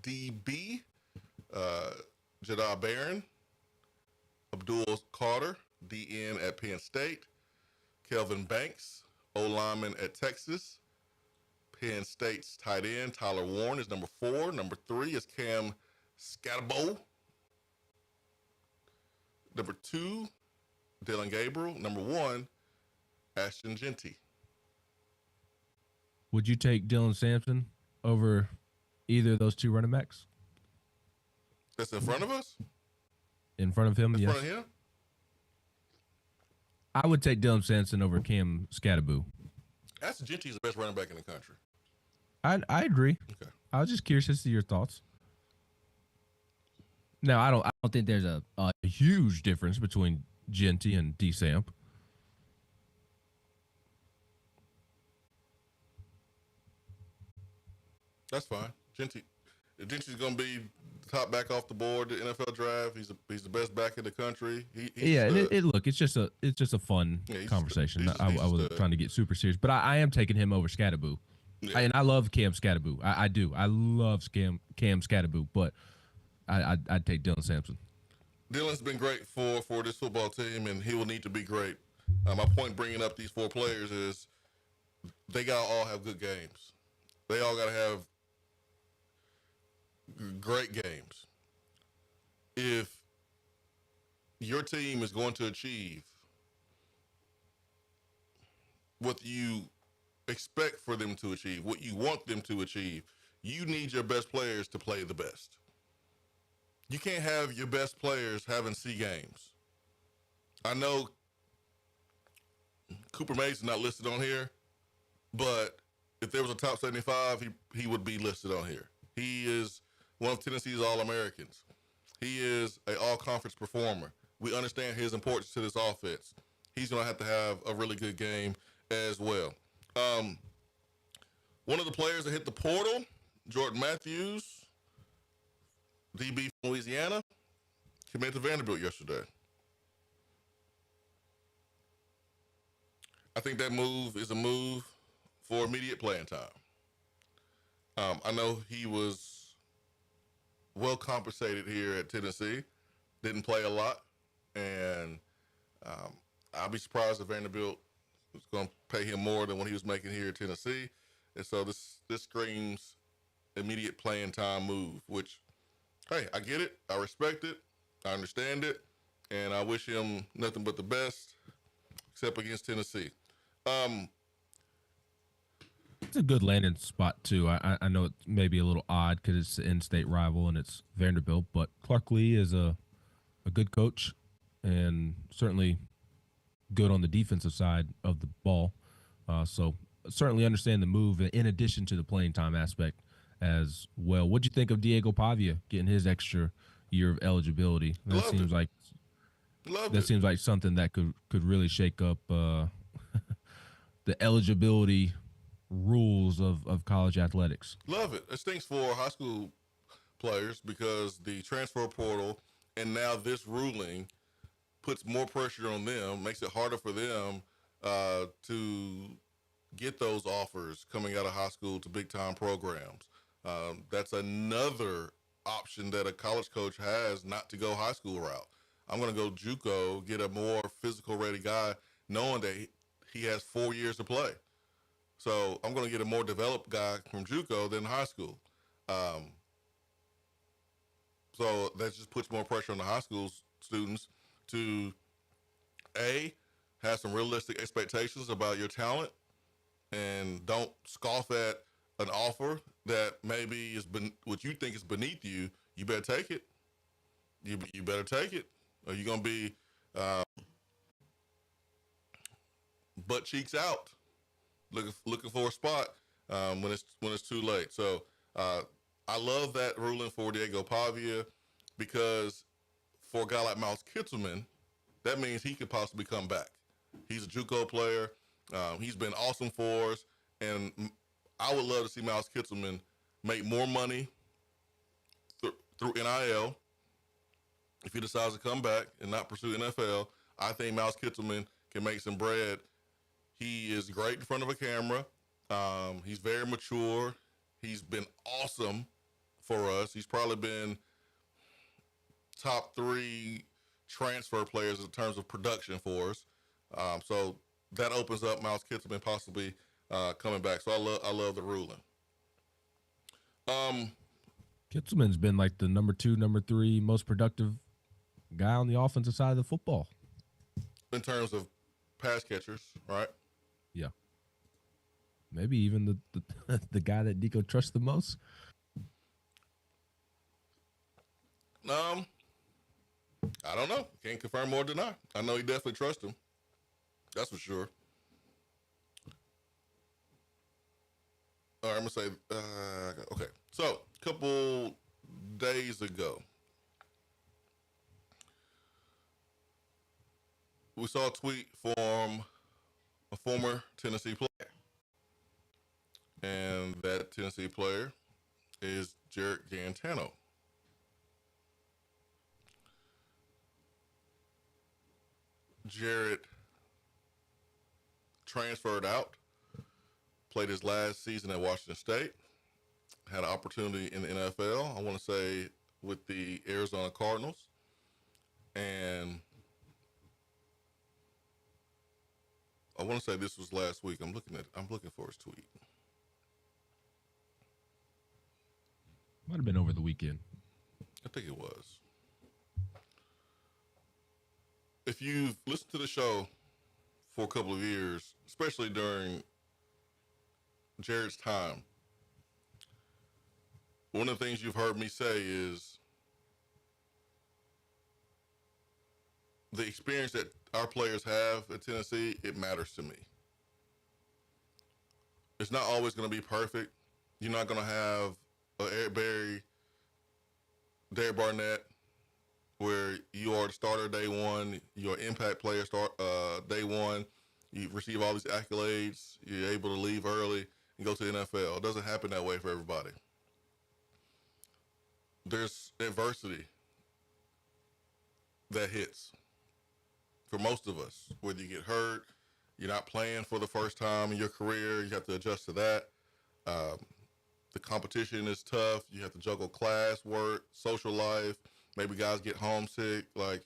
DB, Jada Barron, Abdul Carter, DN at Penn State, Kelvin Banks, O-lineman at Texas, Penn State's tight end, Tyler Warren, is number 4. Number 3 is Cam Scatabo. Number 2, Dylan Gabriel. Number 1, Ashton Genty. Would you take Dylan Sampson over either of those 2 running backs? That's in front of us? In front of him, in yes. Front of him? I would take Dylan Sampson over Cam Scatabo. Ashton Genty is the best running back in the country. I agree. Okay. I was just curious as to your thoughts. Now, I don't think there's a huge difference between Genty and D-Samp. That's fine. Genty's going to be the top back off the board, the NFL draft. He's the best back in the country. Look, it's just a fun conversation. I wasn't trying to get super serious, but I am taking him over Scatabo. Yeah. And I love Cam Scatabo. I do. I love Cam Scatabo, but I'd take Dylan Sampson. Dylan's been great for this football team, and he will need to be great. My point bringing up these 4 players is they got to all have good games. They all got to have great games. If your team is going to achieve what you expect for them to achieve, what you want them to achieve, you need your best players to play the best. You can't have your best players having C games. I know Cooper Mays not listed on here, but if there was a top 75, he would be listed on here. He is one of Tennessee's All-Americans. He is an all-conference performer. We understand his importance to this offense. He's going to have a really good game as well. One of the players that hit the portal, Jordan Matthews, DB from Louisiana, committed to Vanderbilt yesterday. I think that move is a move for immediate playing time. I know he was well compensated here at Tennessee, didn't play a lot, and I'll be surprised if Vanderbilt is going to pay him more than what he was making here at Tennessee. And so this screams immediate playing time move, which, hey, I get it. I respect it. I understand it. And I wish him nothing but the best, except against Tennessee. It's a good landing spot, too. I know it may be a little odd because it's an in-state rival and it's Vanderbilt, but Clark Lee is a good coach and certainly good on the defensive side of the ball. So certainly understand the move in addition to the playing time aspect as well. What'd you think of Diego Pavia getting his extra year of eligibility? That seems like something that could really shake up the eligibility rules of college athletics. Love it. It stinks for high school players because the transfer portal and now this ruling puts more pressure on them, makes it harder for them to get those offers coming out of high school to big-time programs. That's another option that a college coach has, not to go high school route. I'm going to go JUCO, get a more physical-ready guy, knowing that he has 4 years to play. So I'm going to get a more developed guy from JUCO than high school. So that just puts more pressure on the high school students to, A, have some realistic expectations about your talent, and don't scoff at an offer that maybe is what you think is beneath you. You better take it. You better take it, or you're gonna be butt cheeks out, looking for a spot when it's too late. So I love that ruling for Diego Pavia, because for a guy like Miles Kittelman, that means he could possibly come back. He's a JUCO player. He's been awesome for us, and I would love to see Miles Kittelman make more money through NIL. If he decides to come back and not pursue NFL, I think Miles Kittelman can make some bread. He is great in front of a camera. He's very mature. He's been awesome for us. He's probably been top 3 transfer players in terms of production for us. So that opens up Miles Kittelman possibly coming back. So I love the ruling. Kitzelman's been like the number 2, number 3 most productive guy on the offensive side of the football. In terms of pass catchers, right? Yeah. Maybe even the guy that Deco trusts the most. I don't know. Can't confirm or deny. I know he definitely trusts him. That's for sure. All right, I'm going to say, okay. So, a couple days ago, we saw a tweet from a former Tennessee player. And that Tennessee player is Jarrett Guarantano. Jarrett transferred out, played his last season at Washington State, had an opportunity in the NFL, I want to say with the Arizona Cardinals, and I want to say this was last week. I'm looking for his tweet. Might have been over the weekend. I think it was. If you've listened to the show for a couple of years, especially during Jarrett's time, one of the things you've heard me say is the experience that our players have at Tennessee, it matters to me. It's not always going to be perfect. You're not going to have Eric Berry, Derek Barnett, where you are the starter day one, you're an impact player day one, you receive all these accolades, you're able to leave early and go to the NFL. It doesn't happen that way for everybody. There's adversity that hits for most of us. Whether you get hurt, you're not playing for the first time in your career, you have to adjust to that. The competition is tough. You have to juggle class, work, social life. Maybe guys get homesick. Like,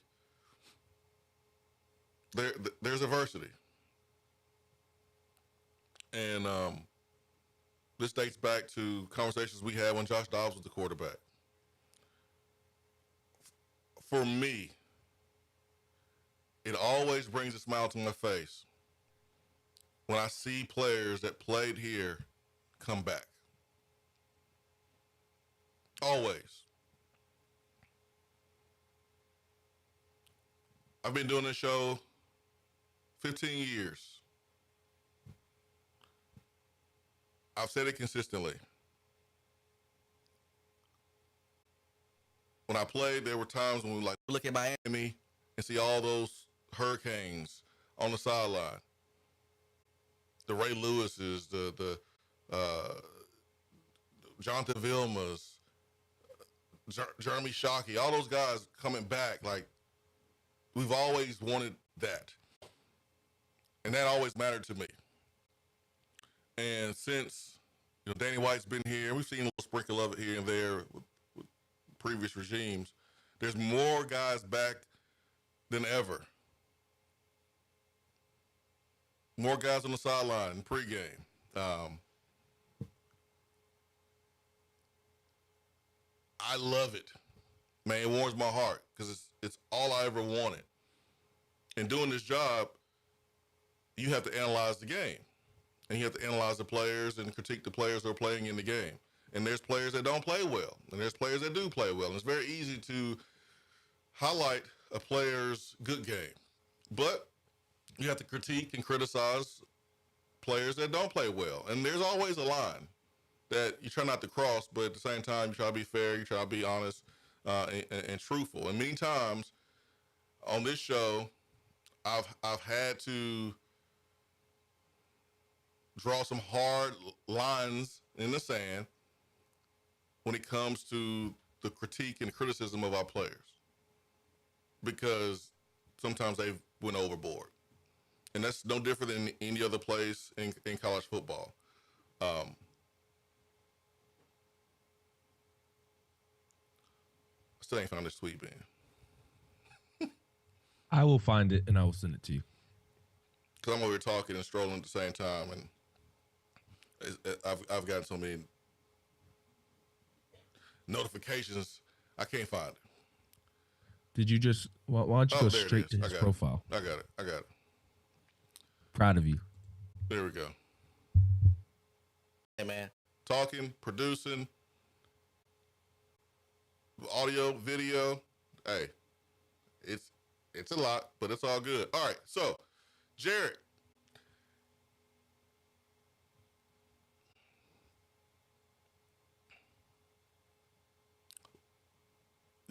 there's adversity. And this dates back to conversations we had when Josh Dobbs was the quarterback. For me, it always brings a smile to my face when I see players that played here come back. Always. I've been doing this show 15 years. I've said it consistently. When I played, there were times when we would look at Miami and see all those Hurricanes on the sideline. The Ray Lewises, the Jonathan Vilmas, Jeremy Shockey, all those guys coming back. Like, we've always wanted that. And that always mattered to me. And since, Danny White's been here, we've seen a little sprinkle of it here and there with previous regimes. There's more guys back than ever. More guys on the sideline in pregame. I love it. Man, it warms my heart because it's all I ever wanted. And doing this job, you have to analyze the game. And you have to analyze the players and critique the players that are playing in the game. And there's players that don't play well, and there's players that do play well. And it's very easy to highlight a player's good game. But you have to critique and criticize players that don't play well. And there's always a line that you try not to cross, but at the same time, you try to be fair, you try to be honest and truthful. And many times on this show, I've had to draw some hard lines in the sand when it comes to the critique and criticism of our players, because sometimes they went overboard. And that's no different than any other place in college football. I still ain't found this tweet, man. I will find it and I will send it to you. Because I'm over here talking and strolling at the same time, and I've gotten so many notifications, I can't find it. Did you just, why don't you go there it straight is. to his profile? I got it. Proud of you. There we go. Hey, man. Talking, producing, audio, video. Hey, it's a lot, but it's all good. All right, so, Jarrett.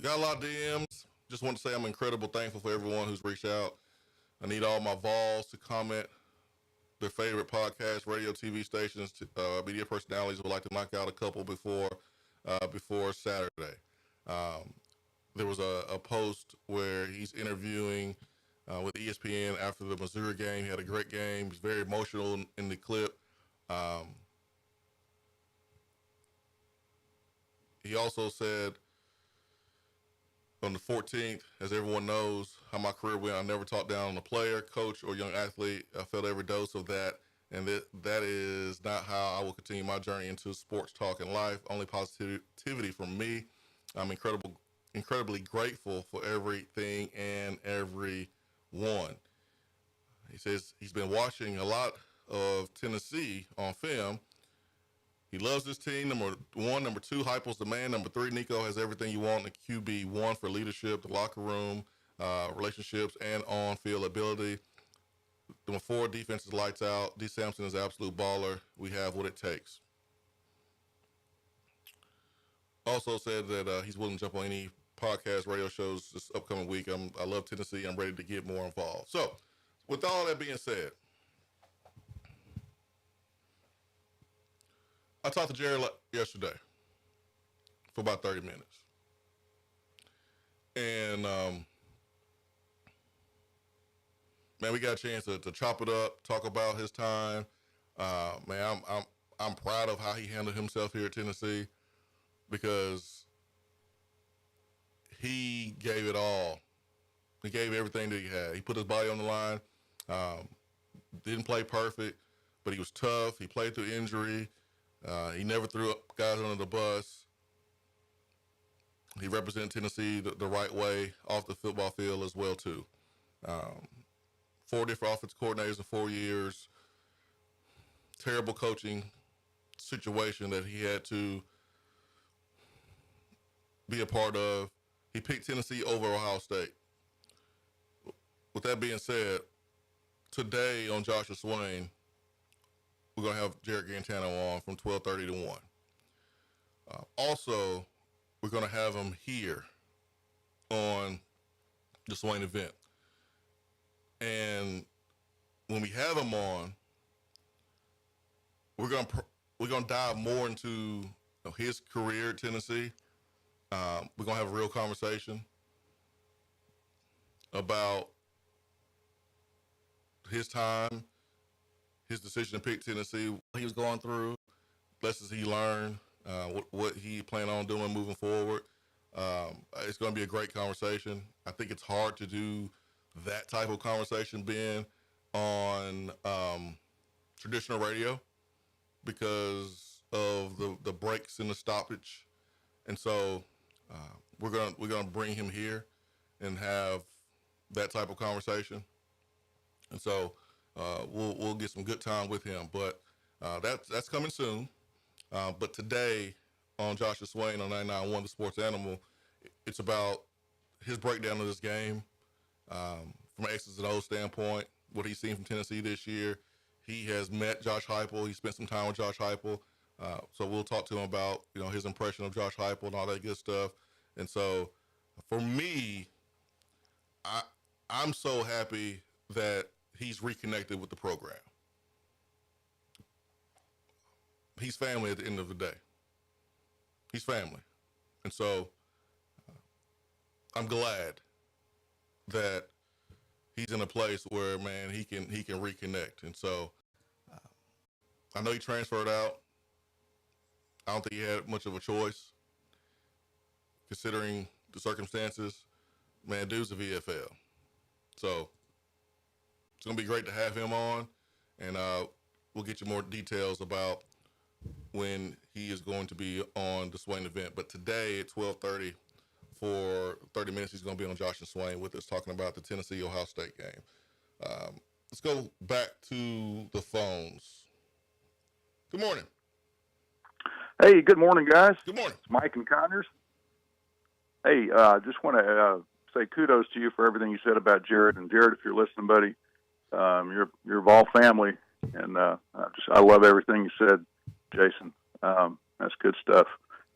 Got a lot of DMs. Just want to say I'm incredibly thankful for everyone who's reached out. I need all my Vols to comment their favorite podcasts, radio, TV stations, media personalities would like to knock out a couple before Saturday. There was a post where he's interviewing with ESPN after the Missouri game. He had a great game. He's very emotional in the clip. He also said, on the 14th, as everyone knows how my career went, I never talked down on a player, coach, or young athlete. I felt every dose of that, and that is not how I will continue my journey into sports talk and life. Only positivity from me. I'm incredibly grateful for everything and everyone. He says he's been watching a lot of Tennessee on film. He loves this team. Number one. Number two, Heupel's the man. Number three, Nico has everything you want in a QB. One, for leadership, the locker room, relationships, and on-field ability. Number four, defense is lights out. D. Sampson is an absolute baller. We have what it takes. Also said that he's willing to jump on any podcast, radio shows this upcoming week. I love Tennessee. I'm ready to get more involved. So, with all that being said, I talked to Jarrett yesterday for about 30 minutes. And, man, we got a chance to chop it up, talk about his time. Man, I'm proud of how he handled himself here at Tennessee, because he gave it all. He gave everything that he had. He put his body on the line. Didn't play perfect, but he was tough. He played through injury. He never threw guys under the bus. He represented Tennessee the right way off the football field as well, too. 4 different offensive coordinators in 4 years. Terrible coaching situation that he had to be a part of. He picked Tennessee over Ohio State. With that being said, today on Joshua Swain, we're going to have Jarrett Guarantano on from 12:30 to 1. Also, we're going to have him here on the Swain Event. And when we have him on, we're going to dive more into his career at Tennessee. We're going to have a real conversation about his time, his decision to pick Tennessee, what he was going through, lessons he learned, what he planned on doing moving forward. It's going to be a great conversation. I think it's hard to do that type of conversation being on traditional radio because of the breaks and the stoppage. And so we're gonna bring him here and have that type of conversation. And so we'll get some good time with him. But that's coming soon. But today on Joshua Swain on 99.1 The Sports Animal, it's about his breakdown of this game from an X's and O's standpoint, what he's seen from Tennessee this year. He has met Josh Heupel. He spent some time with Josh Heupel. So we'll talk to him about, his impression of Josh Heupel and all that good stuff. And so for me, I'm so happy that he's reconnected with the program. He's family at the end of the day. He's family. And so I'm glad that he's in a place where, man, he can reconnect. And so I know he transferred out. I don't think he had much of a choice considering the circumstances. Man, dude's a VFL. So it's going to be great to have him on, and we'll get you more details about when he is going to be on the Swain event. But today at 12:30, for 30 minutes, he's going to be on Josh and Swain with us talking about the Tennessee-Ohio State game. Let's go back to the phones. Good morning. Hey, good morning, guys. Good morning. It's Mike and Connors. Hey, just want to say kudos to you for everything you said about Jarrett. And Jarrett, if you're listening, buddy, you're of all family, and I love everything you said, Jason. That's good stuff.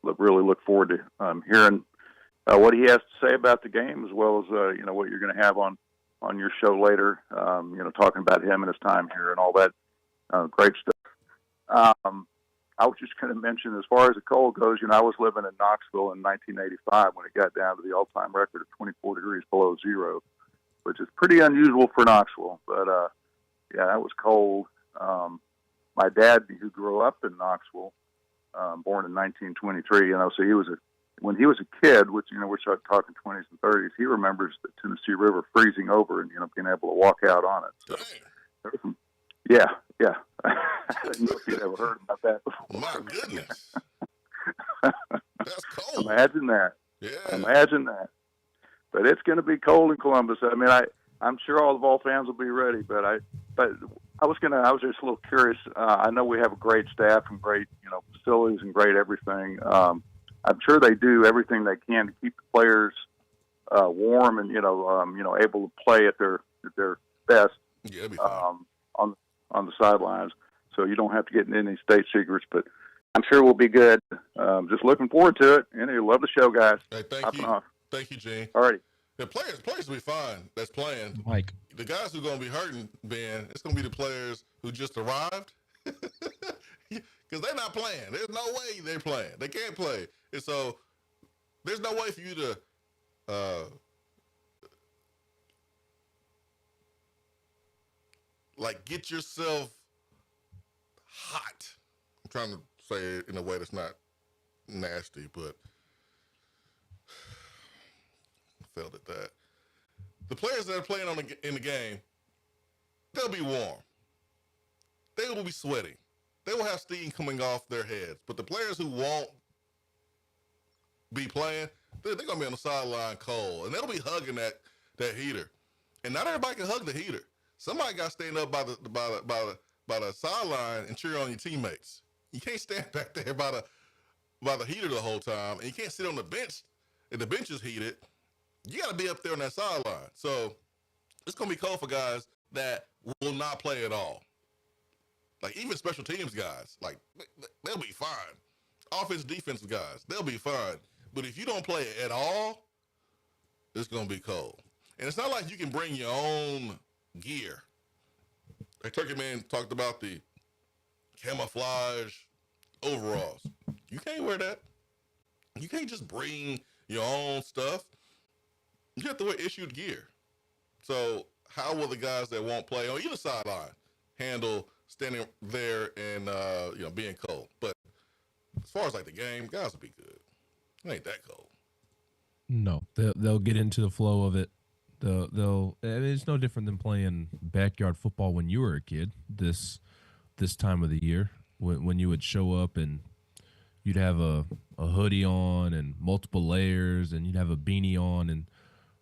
Really look forward to hearing what he has to say about the game, as well as what you're going to have on your show later. Talking about him and his time here and all that great stuff. I was just going to mention, as far as the cold goes, I was living in Knoxville in 1985 when it got down to the all-time record of 24 degrees below zero, which is pretty unusual for Knoxville. But, yeah, that was cold. My dad, who grew up in Knoxville, born in 1923, so when he was a kid, which, we're talking 20s and 30s, he remembers the Tennessee River freezing over and, being able to walk out on it. So there was some, yeah. I didn't know if you'd ever heard about that before. My goodness. That's cold. Imagine that. Yeah. Imagine that. But it's going to be cold in Columbus. I mean, I'm sure all the Vol fans will be ready, but I was just a little curious. I know we have a great staff and great, facilities and great everything. I'm sure they do everything they can to keep the players warm and able to play at their best. Yeah, it'll be fine. On the sidelines, so you don't have to get into any state secrets. But I'm sure we'll be good. Just looking forward to it. Love the show, guys. Hey, thank you. Off. Thank you, Gene. All righty. The players will be fine. That's playing. Mike. The guys who are going to be hurting, Ben, it's going to be the players who just arrived. Because they're not playing. There's no way they're playing. They can't play. And so there's no way for you to get yourself hot. I'm trying to say it in a way that's not nasty, but I failed at that. The players that are playing in the game, they'll be warm. They will be sweating. They will have steam coming off their heads. But the players who won't be playing, they're going to be on the sideline cold, and they'll be hugging that heater. And not everybody can hug the heater. Somebody got to stand up by the sideline and cheer on your teammates. You can't stand back there by the heater the whole time, and you can't sit on the bench if the bench is heated. You got to be up there on that sideline. So it's going to be cold for guys that will not play at all. Like even special teams guys, they'll be fine. Offensive, defensive guys, they'll be fine. But if you don't play at all, it's going to be cold. And it's not like you can bring your own gear. Like Turkey Man talked about the camouflage overalls. You can't wear that. You can't just bring your own stuff. You have to wear issued gear. So how will the guys that won't play on either sideline handle standing there and being cold? But as far as the game, guys will be good. It ain't that cold. No, they'll get into the flow of it. It's no different than playing backyard football when you were a kid. This time of the year, when you would show up and you'd have a hoodie on and multiple layers, and you'd have a beanie on, and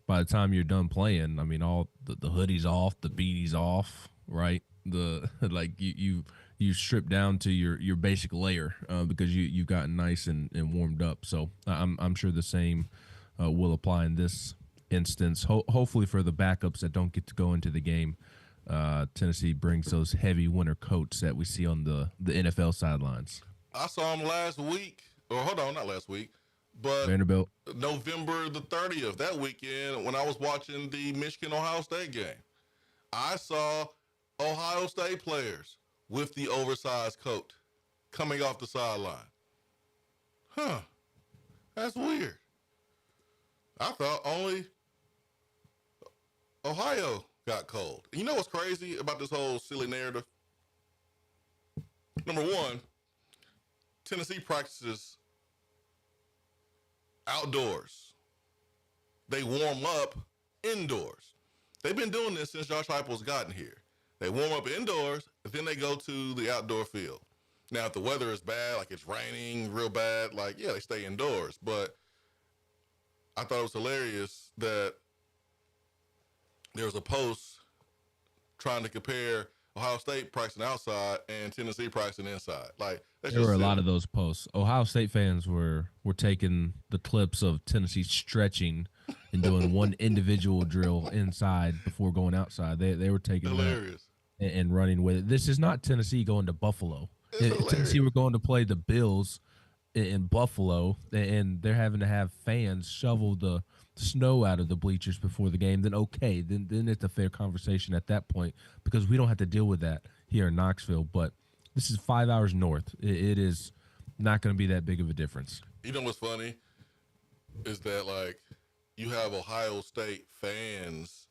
by the time you're done playing, I mean all the hoodie's off, the beanie's off, right? The like you strip down to your basic layer because you've gotten nice and warmed up. So I'm sure the same will apply in this instance. Hopefully for the backups that don't get to go into the game, Tennessee brings those heavy winter coats that we see on the NFL sidelines. I saw him last week, or hold on, not last week, but Vanderbilt. November the 30th, that weekend, when I was watching the Michigan-Ohio State game. I saw Ohio State players with the oversized coat coming off the sideline. Huh. That's weird. I thought only Ohio got cold. You know what's crazy about this whole silly narrative? Number one, Tennessee practices outdoors. They warm up indoors. They've been doing this since Josh Heupel's gotten here. They warm up indoors, and then they go to the outdoor field. Now, if the weather is bad, like it's raining real bad, like, yeah, they stay indoors. But I thought it was hilarious that there was a post trying to compare Ohio State practicing outside and Tennessee practicing inside. Like, that's There just were a silly. lot of those posts. Ohio State fans were taking the clips of Tennessee stretching and doing one individual drill inside before going outside. They were taking Hilarious. that and running with it. This is not Tennessee going to Buffalo. Tennessee were going to play the Bills in Buffalo, and they're having to have fans shovel the snow out of the bleachers before the game. Then okay, then it's a fair conversation at that point because we don't have to deal with that here in Knoxville. But this is 5 hours north. It is not going to be that big of a difference. You know what's funny is that, like, you have Ohio State fans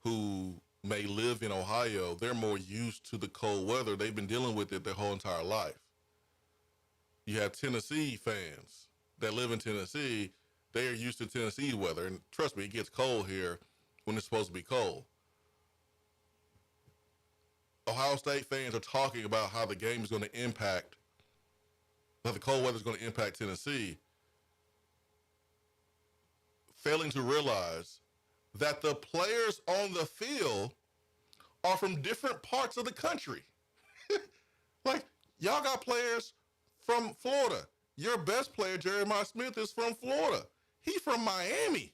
who may live in Ohio. They're more used to the cold weather. They've been dealing with it their whole entire life. You have Tennessee fans that live in Tennessee. They are used to Tennessee weather. And trust me, it gets cold here when it's supposed to be cold. Ohio State fans are talking about how the game is going to impact, how the cold weather is going to impact Tennessee, failing to realize that the players on the field are from different parts of the country. Like, y'all got players from Florida. Your best player, Jeremiah Smith, is from Florida. He's from Miami.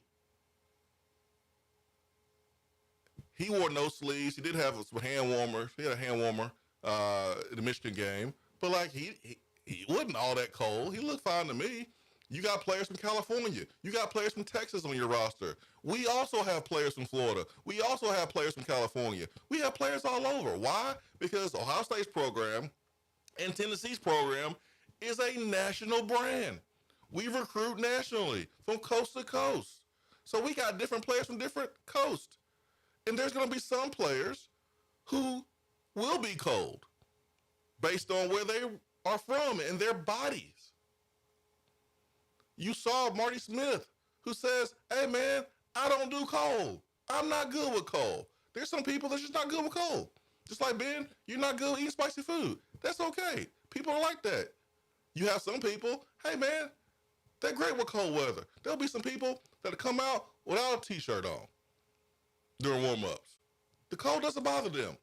He wore no sleeves. He did have some hand warmers. He had a hand warmer in the Michigan game. But, like, he wasn't all that cold. He looked fine to me. You got players from California. You got players from Texas on your roster. We also have players from Florida. We also have players from California. We have players all over. Why? Because Ohio State's program and Tennessee's program is a national brand. We recruit nationally from coast to coast. So we got different players from different coasts. And there's going to be some players who will be cold based on where they are from and their bodies. You saw Marty Smith, who says, hey, man, I don't do cold. I'm not good with cold. There's some people that's just not good with cold. Just like Ben, you're not good with eating spicy food. That's okay. People are like that. You have some people, hey, man, they're great with cold weather. There'll be some people that'll come out without a T-shirt on during warm-ups. The cold doesn't bother them.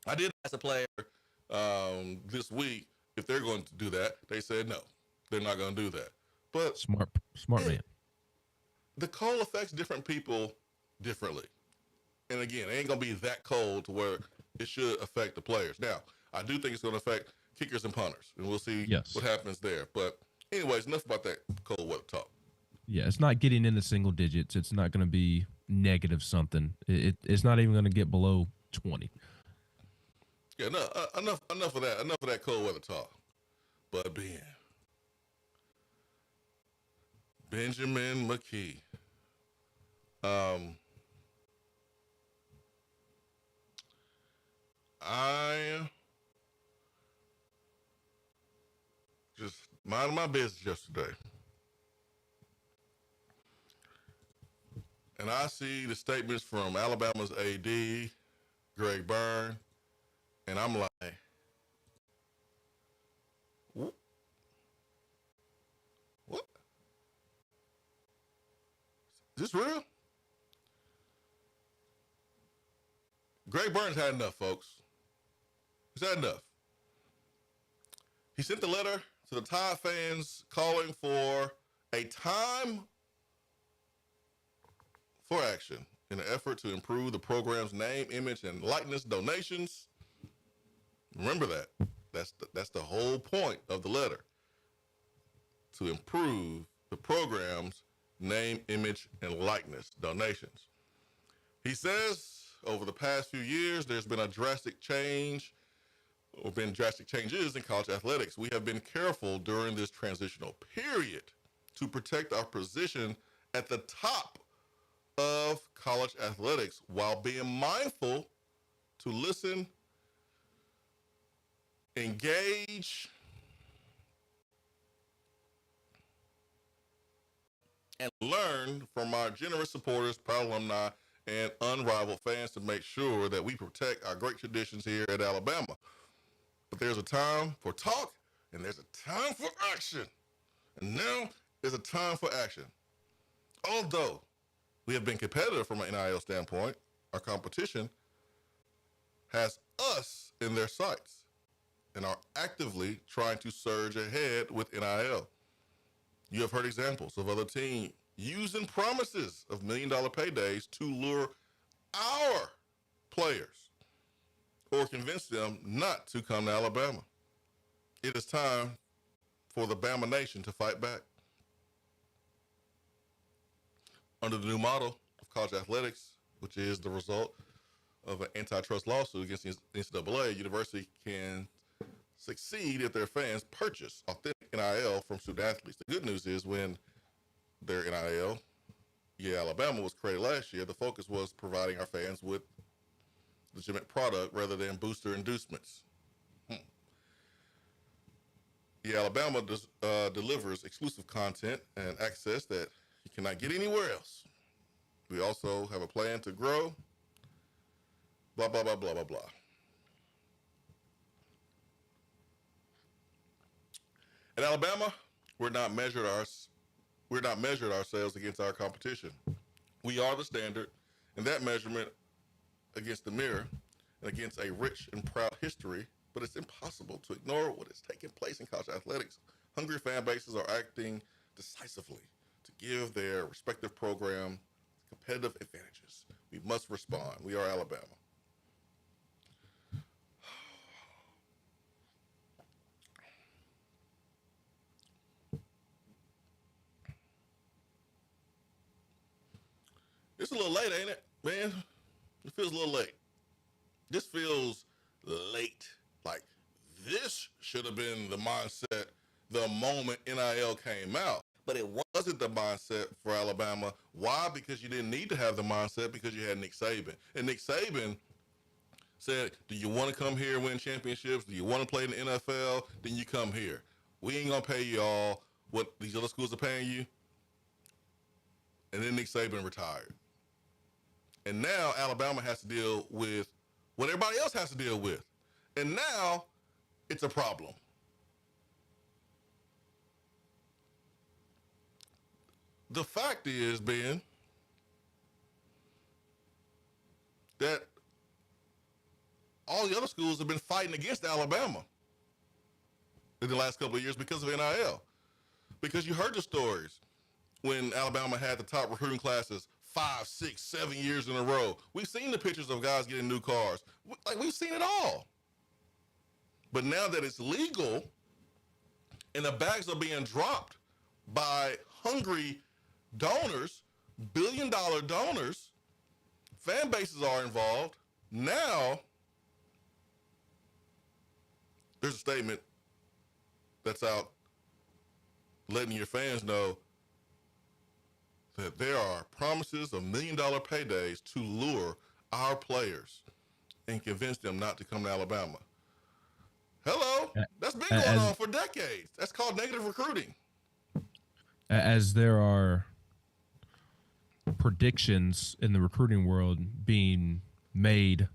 I did ask a player this week if they're going to do that. They said no, they're not going to do that. But Smart man. The cold affects different people differently. And again, it ain't going to be that cold to where it should affect the players. Now, I do think it's going to affect kickers and punters, and we'll see what happens there. But anyways, enough about that cold weather talk. Yeah, it's not getting into single digits. It's not going to be negative something. It's not even going to get below 20. Yeah, no, enough of that. Enough of that cold weather talk. But Benjamin McKee. I just minding my business yesterday. And I see the statements from Alabama's AD, Greg Byrne, and I'm like, what? Is this real? Greg Burns had enough, folks. He's had enough. He sent the letter to the Tide fans calling for a time for action in an effort to improve the program's name, image, and likeness donations. Remember that. That's the whole point of the letter. To improve the program's name, image, and likeness donations. He says over the past few years, there's been drastic changes in college athletics. We have been careful during this transitional period to protect our position at the top of college athletics while being mindful to listen, engage, and learn from our generous supporters, proud alumni, and unrivaled fans to make sure that we protect our great traditions here at Alabama. But there's a time for talk, and there's a time for action. And now there's a time for action. Although we have been competitive from an NIL standpoint, our competition has us in their sights and are actively trying to surge ahead with NIL. You have heard examples of other teams using promises of $1 million paydays to lure our players or convince them not to come to Alabama. It is time for the Bama Nation to fight back. Under the new model of college athletics, which is the result of an antitrust lawsuit against the NCAA, university can succeed if their fans purchase authentic NIL from student athletes. The good news is when their NIL, Alabama, was created last year, the focus was providing our fans with legitimate product rather than booster inducements. Alabama delivers exclusive content and access that you cannot get anywhere else. We also have a plan to grow, blah, blah, blah, blah, blah, blah. At Alabama, we're not measured ourselves against our competition. We are the standard, and that measurement against the mirror and against a rich and proud history, but it's impossible to ignore what is taking place in college athletics. Hungry fan bases are acting decisively to give their respective program competitive advantages. We must respond. We are Alabama. It's a little late, ain't it, man? It feels a little late. This feels late. Like, this should have been the mindset the moment NIL came out. But it wasn't the mindset for Alabama. Why? Because you didn't need to have the mindset because you had Nick Saban. And Nick Saban said, do you want to come here and win championships? Do you want to play in the NFL? Then you come here. We ain't going to pay you all what these other schools are paying you. And then Nick Saban retired. And now Alabama has to deal with what everybody else has to deal with. And now it's a problem. The fact is, Ben, that all the other schools have been fighting against Alabama in the last couple of years because of NIL. Because you heard the stories when Alabama had the top recruiting classes 5, 6, 7 years in a row. We've seen the pictures of guys getting new cars. We've seen it all. But now that it's legal and the bags are being dropped by hungry donors, billion-dollar donors, fan bases are involved. Now there's a statement that's out letting your fans know that there are promises of $1 million paydays to lure our players and convince them not to come to Alabama. Hello? That's been going on for decades. That's called negative recruiting. As there are predictions in the recruiting world being made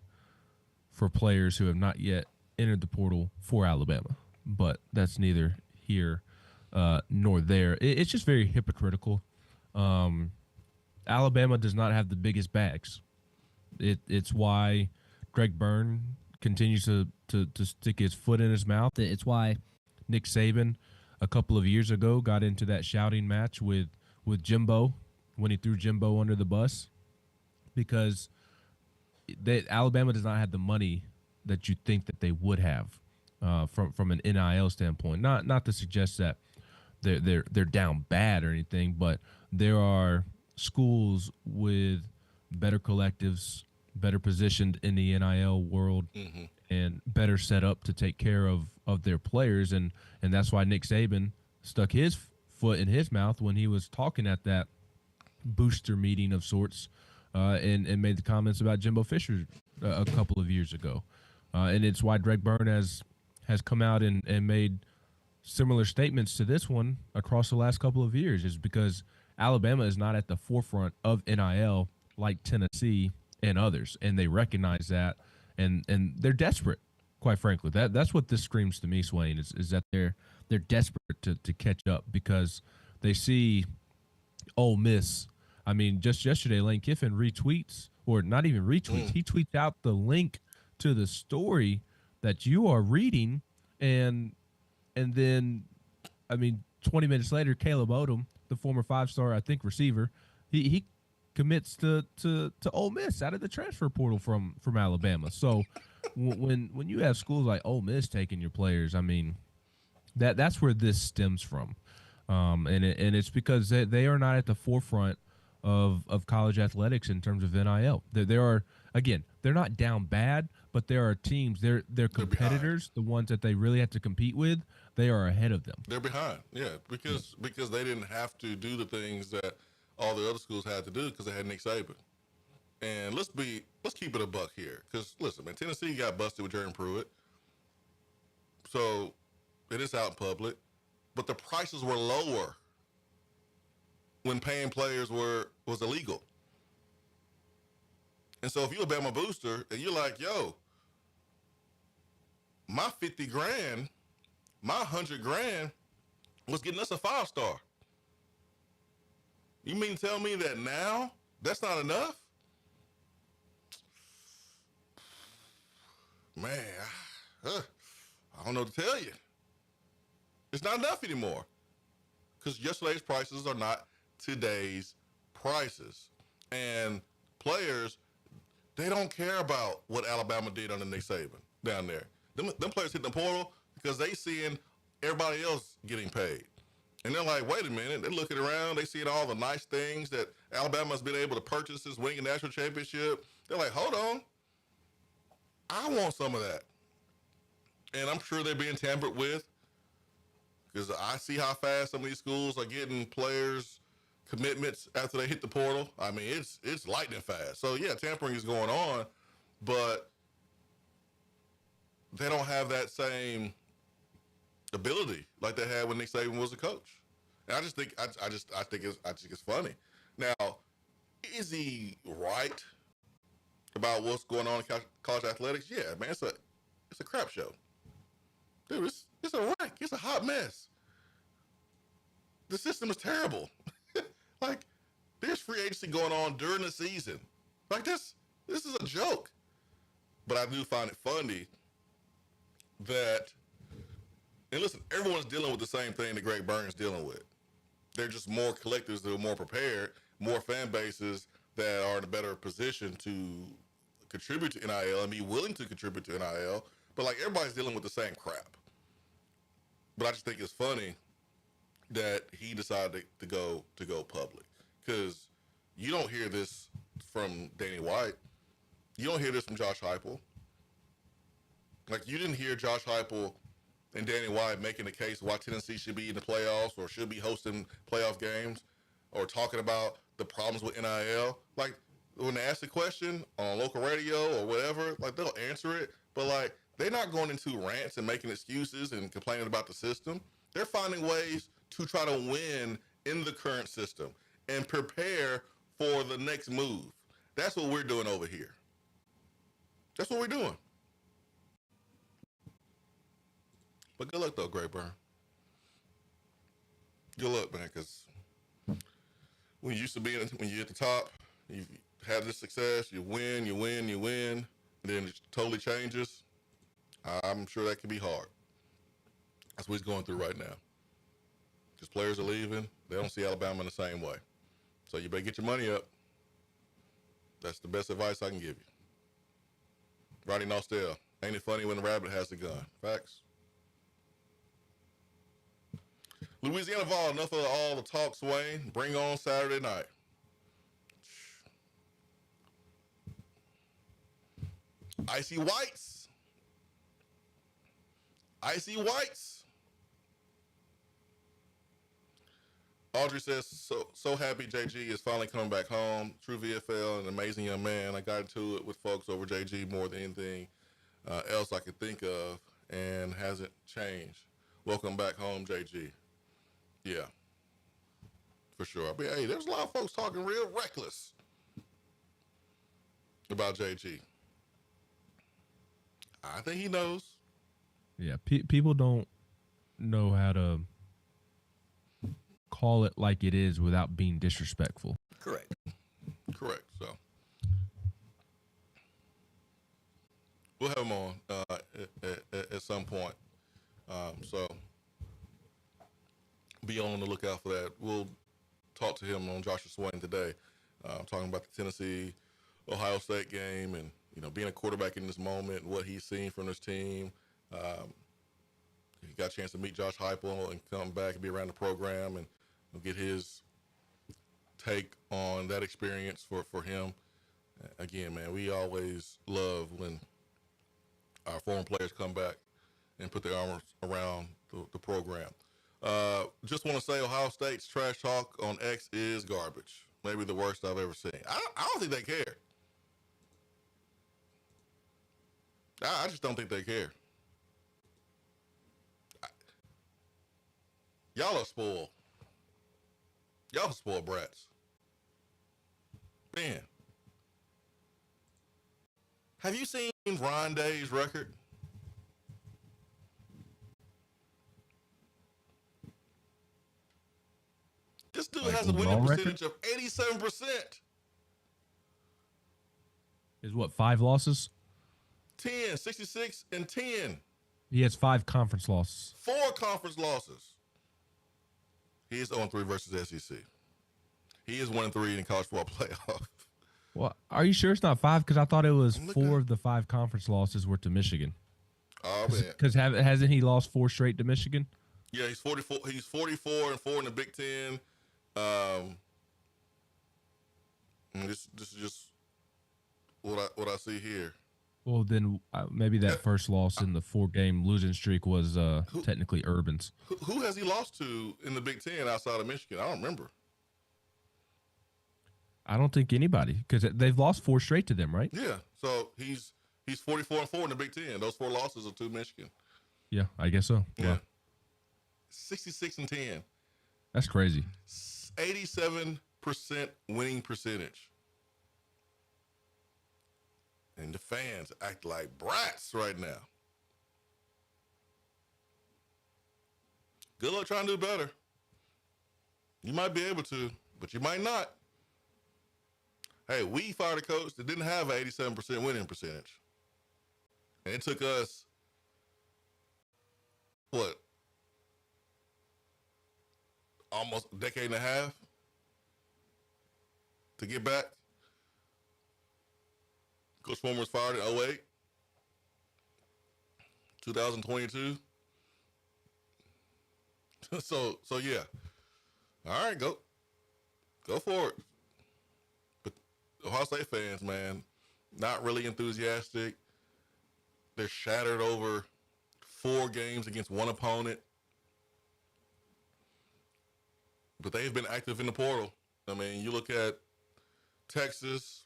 for players who have not yet entered the portal for Alabama, but that's neither here nor there. It's just very hypocritical. Alabama does not have the biggest bags. It's why Greg Byrne continues to stick his foot in his mouth. It's why Nick Saban a couple of years ago got into that shouting match with Jimbo when he threw Jimbo under the bus, because Alabama does not have the money that you think that they would have from an NIL standpoint. Not to suggest that they're down bad or anything, but there are schools with better collectives, better positioned in the NIL world, and better set up to take care of their players, and that's why Nick Saban stuck his foot in his mouth when he was talking at that booster meeting of sorts, and made the comments about Jimbo Fisher a couple of years ago, and it's why Greg Byrne has come out and made similar statements to this one across the last couple of years, is because Alabama is not at the forefront of NIL like Tennessee and others, and they recognize that, and they're desperate, quite frankly. That's what this screams to me, Swain, is that they're desperate to catch up, because they see Ole Miss. I mean, just yesterday, Lane Kiffin retweets, or not even retweets, he tweets out the link to the story that you are reading, and then, I mean, 20 minutes later, Caleb Odom, the former 5-star, I think, receiver, he commits to Ole Miss out of the transfer portal from Alabama. So when you have schools like Ole Miss taking your players, I mean, that's where this stems from, and it's because they are not at the forefront of college athletics in terms of NIL. There are, again, they're not down bad, but there are teams, they're competitors, the ones that they really have to compete with, they are ahead of them. They're behind, because they didn't have to do the things that all the other schools had to do because they had Nick Saban. And let's keep it a buck here, because listen, man, Tennessee got busted with Jerry Pruitt, so it is out in public, but the prices were lower when paying players was illegal. And so if you're a Bama booster and you're like, yo, my 50 grand, my 100 grand was getting us a 5-star. You mean to tell me that now that's not enough? Man, I don't know what to tell you. It's not enough anymore, because yesterday's prices are not today's prices. And players, they don't care about what Alabama did under Nick Saban down there. Them players hit the portal because they seeing everybody else getting paid. And they're like, wait a minute. They're looking around. They seeing all the nice things that Alabama's been able to purchase since winning a national championship. They're like, hold on. I want some of that. And I'm sure they're being tampered with, because I see how fast some of these schools are getting players commitments after they hit the portal. I mean, it's lightning fast. So, yeah, tampering is going on, but they don't have that same ability like they had when Nick Saban was a coach. And I just think I think it's funny. Now, is he right about what's going on in college athletics? Yeah, man, it's a crap show. Dude, it's a wreck. It's a hot mess. The system is terrible. Like, there's free agency going on during the season. Like, this is a joke. But I do find it funny that, and listen, everyone's dealing with the same thing that Greg Byrne is dealing with. They're just more collectives that are more prepared, more fan bases that are in a better position to contribute to NIL and be willing to contribute to NIL. But, like, everybody's dealing with the same crap. But I just think it's funny that he decided to go public, because you don't hear this from Danny White. You don't hear this from Josh Heupel. Like, you didn't hear Josh Heupel and Danny White making the case why Tennessee should be in the playoffs or should be hosting playoff games, or talking about the problems with NIL. Like, when they ask the question on local radio or whatever, like, they'll answer it, but, like, they're not going into rants and making excuses and complaining about the system. They're finding ways to try to win in the current system and prepare for the next move. That's what we're doing over here. That's what we're doing. But good luck, though, Greg Byrne. Good luck, man, because when you used to be when you're at the top, you've had this success, you win, and then it totally changes, I'm sure that can be hard. That's what he's going through right now. His players are leaving. They don't see Alabama in the same way. So you better get your money up. That's the best advice I can give you. Rodney Nostell, ain't it funny when the rabbit has the gun? Facts. Louisiana Vol, enough of all the talk, Swain. Bring on Saturday night. Icy Whites. Icy Whites. Audrey says, so happy JG is finally coming back home. True VFL, an amazing young man. I got into it with folks over JG more than anything else I could think of, and hasn't changed. Welcome back home, JG. Yeah, for sure. I mean, hey, there's a lot of folks talking real reckless about JG. I think he knows. Yeah, people don't know how to call it like it is without being disrespectful. Correct. So we'll have him on at some point. So be on the lookout for that. We'll talk to him on Joshua Swain today, talking about the Tennessee-Ohio State game and, being a quarterback in this moment, what he's seen from this team. He got a chance to meet Josh Heupel and come back and be around the program and get his take on that experience for him. Again, man, we always love when our former players come back and put their arms around the program. Just want to say Ohio State's trash talk on X is garbage. Maybe the worst I've ever seen. I don't think they care. I just don't think they care. Y'all are spoiled. Y'all spoiled brats. Man. Have you seen Ron Day's record? This dude has a winning percentage of 87%. Is what, 5 losses? 10, 66, and 10. He has 5 conference losses. 4 conference losses. He is 0-3 versus SEC. He is 1-3 in the college football playoff. Well, are you sure it's not 5? Because I thought it was 4 of the 5 conference losses were to Michigan. Oh, man. Because hasn't he lost 4 straight to Michigan? Yeah, he's 44. He's 44-4 in the Big Ten. This is just what I see here. Well, then maybe that first loss in the 4-game losing streak was technically Urban's. Who has he lost to in the Big Ten outside of Michigan? I don't remember. I don't think anybody, because they've lost 4 straight to them, right? Yeah, so he's 44-4 in the Big Ten. Those 4 losses are to Michigan. Yeah, I guess so. Yeah. 66-10. That's crazy. 87% winning percentage. And the fans act like brats right now. Good luck trying to do better. You might be able to, but you might not. Hey, we fired a coach that didn't have an 87% winning percentage. And it took us, almost a decade and a half to get back. Coach Foreman was fired in 2008, 2022. So yeah. All right, go for it. But Ohio State fans, man, not really enthusiastic. They're shattered over 4 games against one opponent. But they've been active in the portal. I mean, you look at Texas,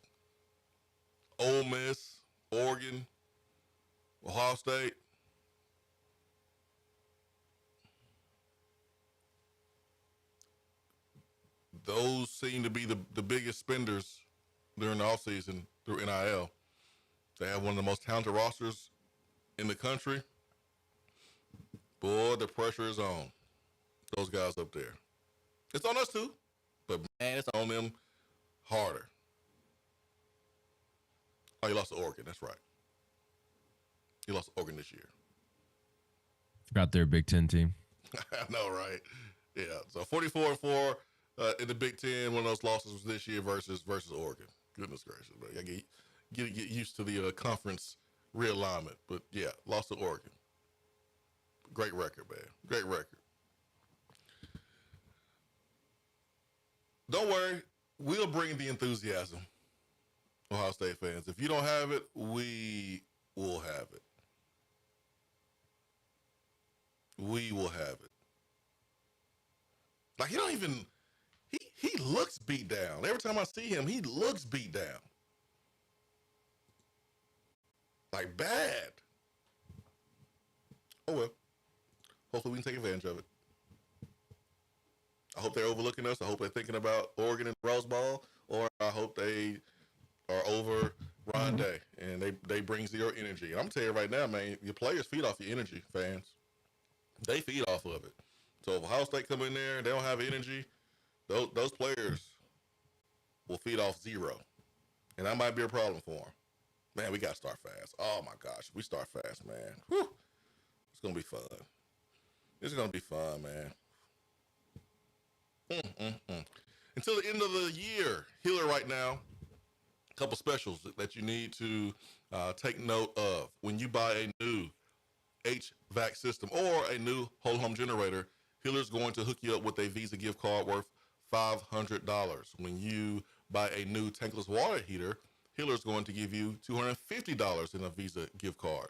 Ole Miss, Oregon, Ohio State. Those seem to be the biggest spenders during the offseason through NIL. They have one of the most talented rosters in the country. Boy, the pressure is on those guys up there. It's on us too, but man, it's on them harder. Oh, you lost to Oregon. That's right. He lost to Oregon this year. Forgot they're a Big Ten team. I know, right? Yeah. So 44-4 in the Big Ten. One of those losses was this year versus Oregon. Goodness gracious, man! I get used to the conference realignment, but yeah, lost to Oregon. Great record, man. Great record. Don't worry, we'll bring the enthusiasm, Ohio State fans. If you don't have it, we will have it. We will have it. Like, he don't even, he looks beat down. Every time I see him, he looks beat down. Like, bad. Oh, well. Hopefully we can take advantage of it. I hope they're overlooking us. I hope they're thinking about Oregon and Rose Bowl, or I hope they are over Ron Day and they bring zero energy. And I'm telling you right now, man, your players feed off your energy, fans. They feed off of it. So if Ohio State come in there and they don't have energy, those players will feed off zero. And that might be a problem for them. Man, we got to start fast. Oh, my gosh. We start fast, man. Whew. It's going to be fun. It's going to be fun, man. Until the end of the year, Healer right now, a couple specials that you need to take note of. When you buy a new HVAC system or a new whole home generator, Healer's going to hook you up with a Visa gift card worth $500. When you buy a new tankless water heater, Healer's going to give you $250 in a Visa gift card.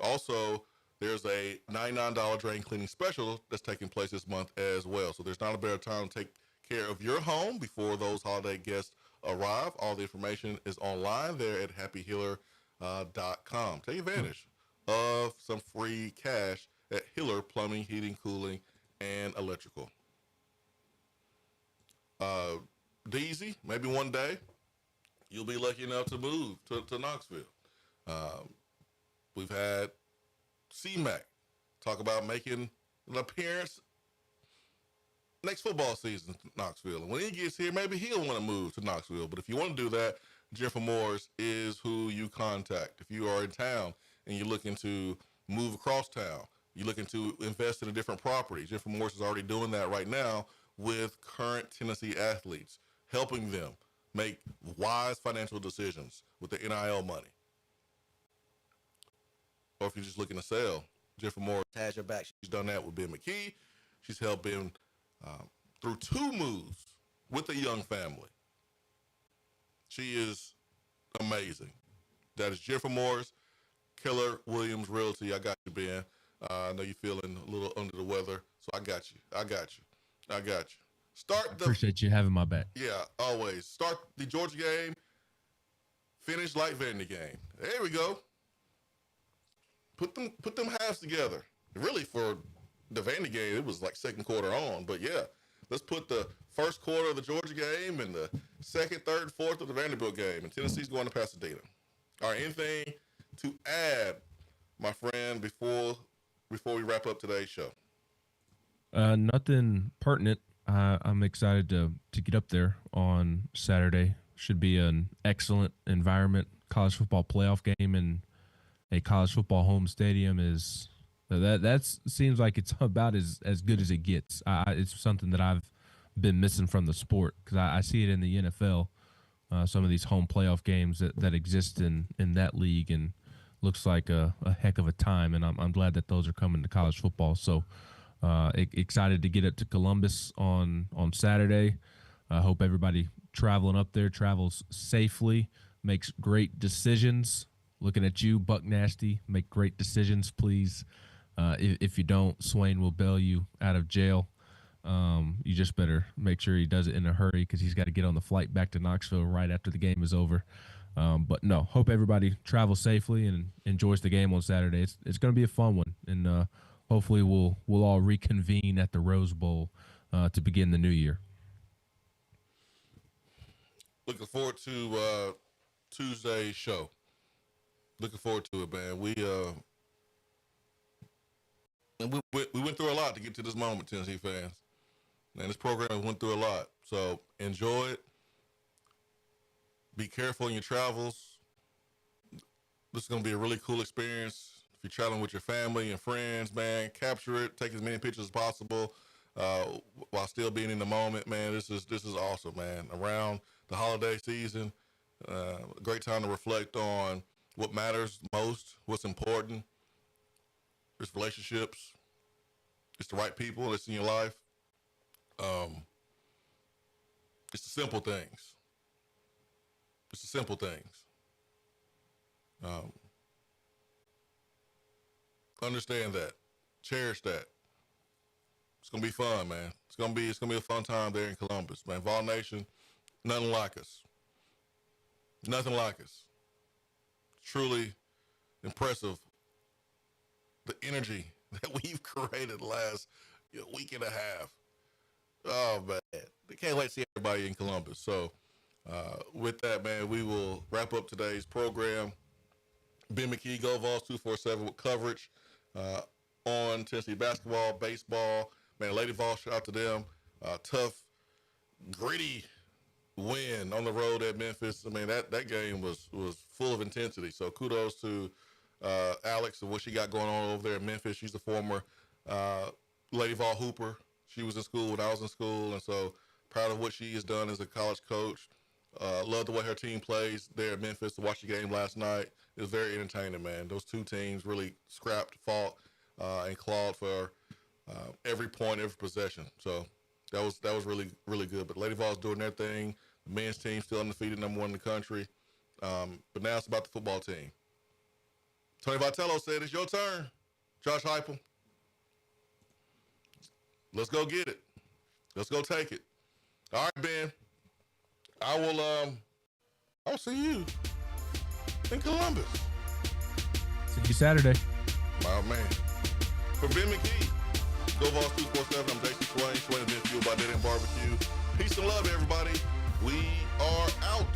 Also, there's a $99 drain cleaning special that's taking place this month as well. So there's not a better time to take care of your home before those holiday guests arrive. All the information is online there at happyhealer.com. Take advantage of some free cash at Healer Plumbing, Heating, Cooling, and Electrical. Deezy, maybe one day you'll be lucky enough to move to Knoxville. We've had C-Mac talk about making an appearance next football season in Knoxville. And when he gets here, maybe he'll want to move to Knoxville. But if you want to do that, Jennifer Morris is who you contact. If you are in town and you're looking to move across town, you're looking to invest in a different property, Jennifer Morris is already doing that right now with current Tennessee athletes, helping them make wise financial decisions with the NIL money. Or if you're just looking to sell, Jennifer Morris has your back. She's done that with Ben McKee. She's helped Ben through 2 moves with a young family. She is amazing. That is Jennifer Morris, Keller Williams Realty. I got you, Ben. I know you're feeling a little under the weather, so I got you. Appreciate you having my back. Yeah, always. Start the Georgia game, finish like Vandy game. There we go. Put them halves together. Really, for the Vandy game, it was like second quarter on. But yeah, let's put the first quarter of the Georgia game and the second, third, fourth of the Vanderbilt game. And Tennessee's going to Pasadena. All right, anything to add, my friend, before we wrap up today's show? Nothing pertinent. I'm excited to get up there on Saturday. Should be an excellent environment. College football playoff game and a college football home stadium is that seems like it's about as good as it gets. It's something that I've been missing from the sport because I see it in the NFL. Some of these home playoff games that exist in that league, and looks like a heck of a time. And I'm glad that those are coming to college football. So excited to get up to Columbus on Saturday. I hope everybody traveling up there travels safely, makes great decisions. Looking at you, Buck Nasty. Make great decisions, please. If you don't, Swain will bail you out of jail. You just better make sure he does it in a hurry because he's got to get on the flight back to Knoxville right after the game is over. But no, hope everybody travels safely and enjoys the game on Saturday. It's going to be a fun one, and hopefully we'll all reconvene at the Rose Bowl to begin the new year. Looking forward to Tuesday's show. Looking forward to it, man. We went through a lot to get to this moment, Tennessee fans. And this program went through a lot. So enjoy it. Be careful in your travels. This is going to be a really cool experience. If you're traveling with your family and friends, man, capture it, take as many pictures as possible while still being in the moment, man. This is awesome, man. Around the holiday season, a great time to reflect on what matters most, what's important. It's relationships. It's the right people that's in your life. It's the simple things. It's the simple things. Understand that. Cherish that. It's gonna be fun, man. It's gonna be a fun time there in Columbus, man. Vol Nation, nothing like us. Nothing like us. Truly impressive. The energy that we've created the last week and a half. Oh man, they can't wait to see everybody in Columbus. So, with that, man, we will wrap up today's program. Ben McKee, Go Vols 247 with coverage on Tennessee basketball, baseball. Man, Lady Vols, shout out to them. Tough, gritty win on the road at Memphis. I mean, that game was full of intensity. So kudos to Alex and what she got going on over there in Memphis. She's a former Lady Vol hooper. She was in school when I was in school, and so proud of what she has done as a college coach. Love the way her team plays there at Memphis. To watch the game last night, it was very entertaining, man. Those two teams really scrapped, fought, and clawed for every point, every possession. So that was really, really good. But Lady Vols doing their thing. The men's team still undefeated, #1 in the country. But now it's about the football team. Tony Vitello said, it's your turn, Josh Heupel. Let's go get it. Let's go take it. All right, Ben. I'll see you in Columbus. See you Saturday. My man. For Ben McKee, Go Vols 247, I'm Jason Swain. Swain Event fueled by Dead End Barbecue. Peace and love, everybody. We are out.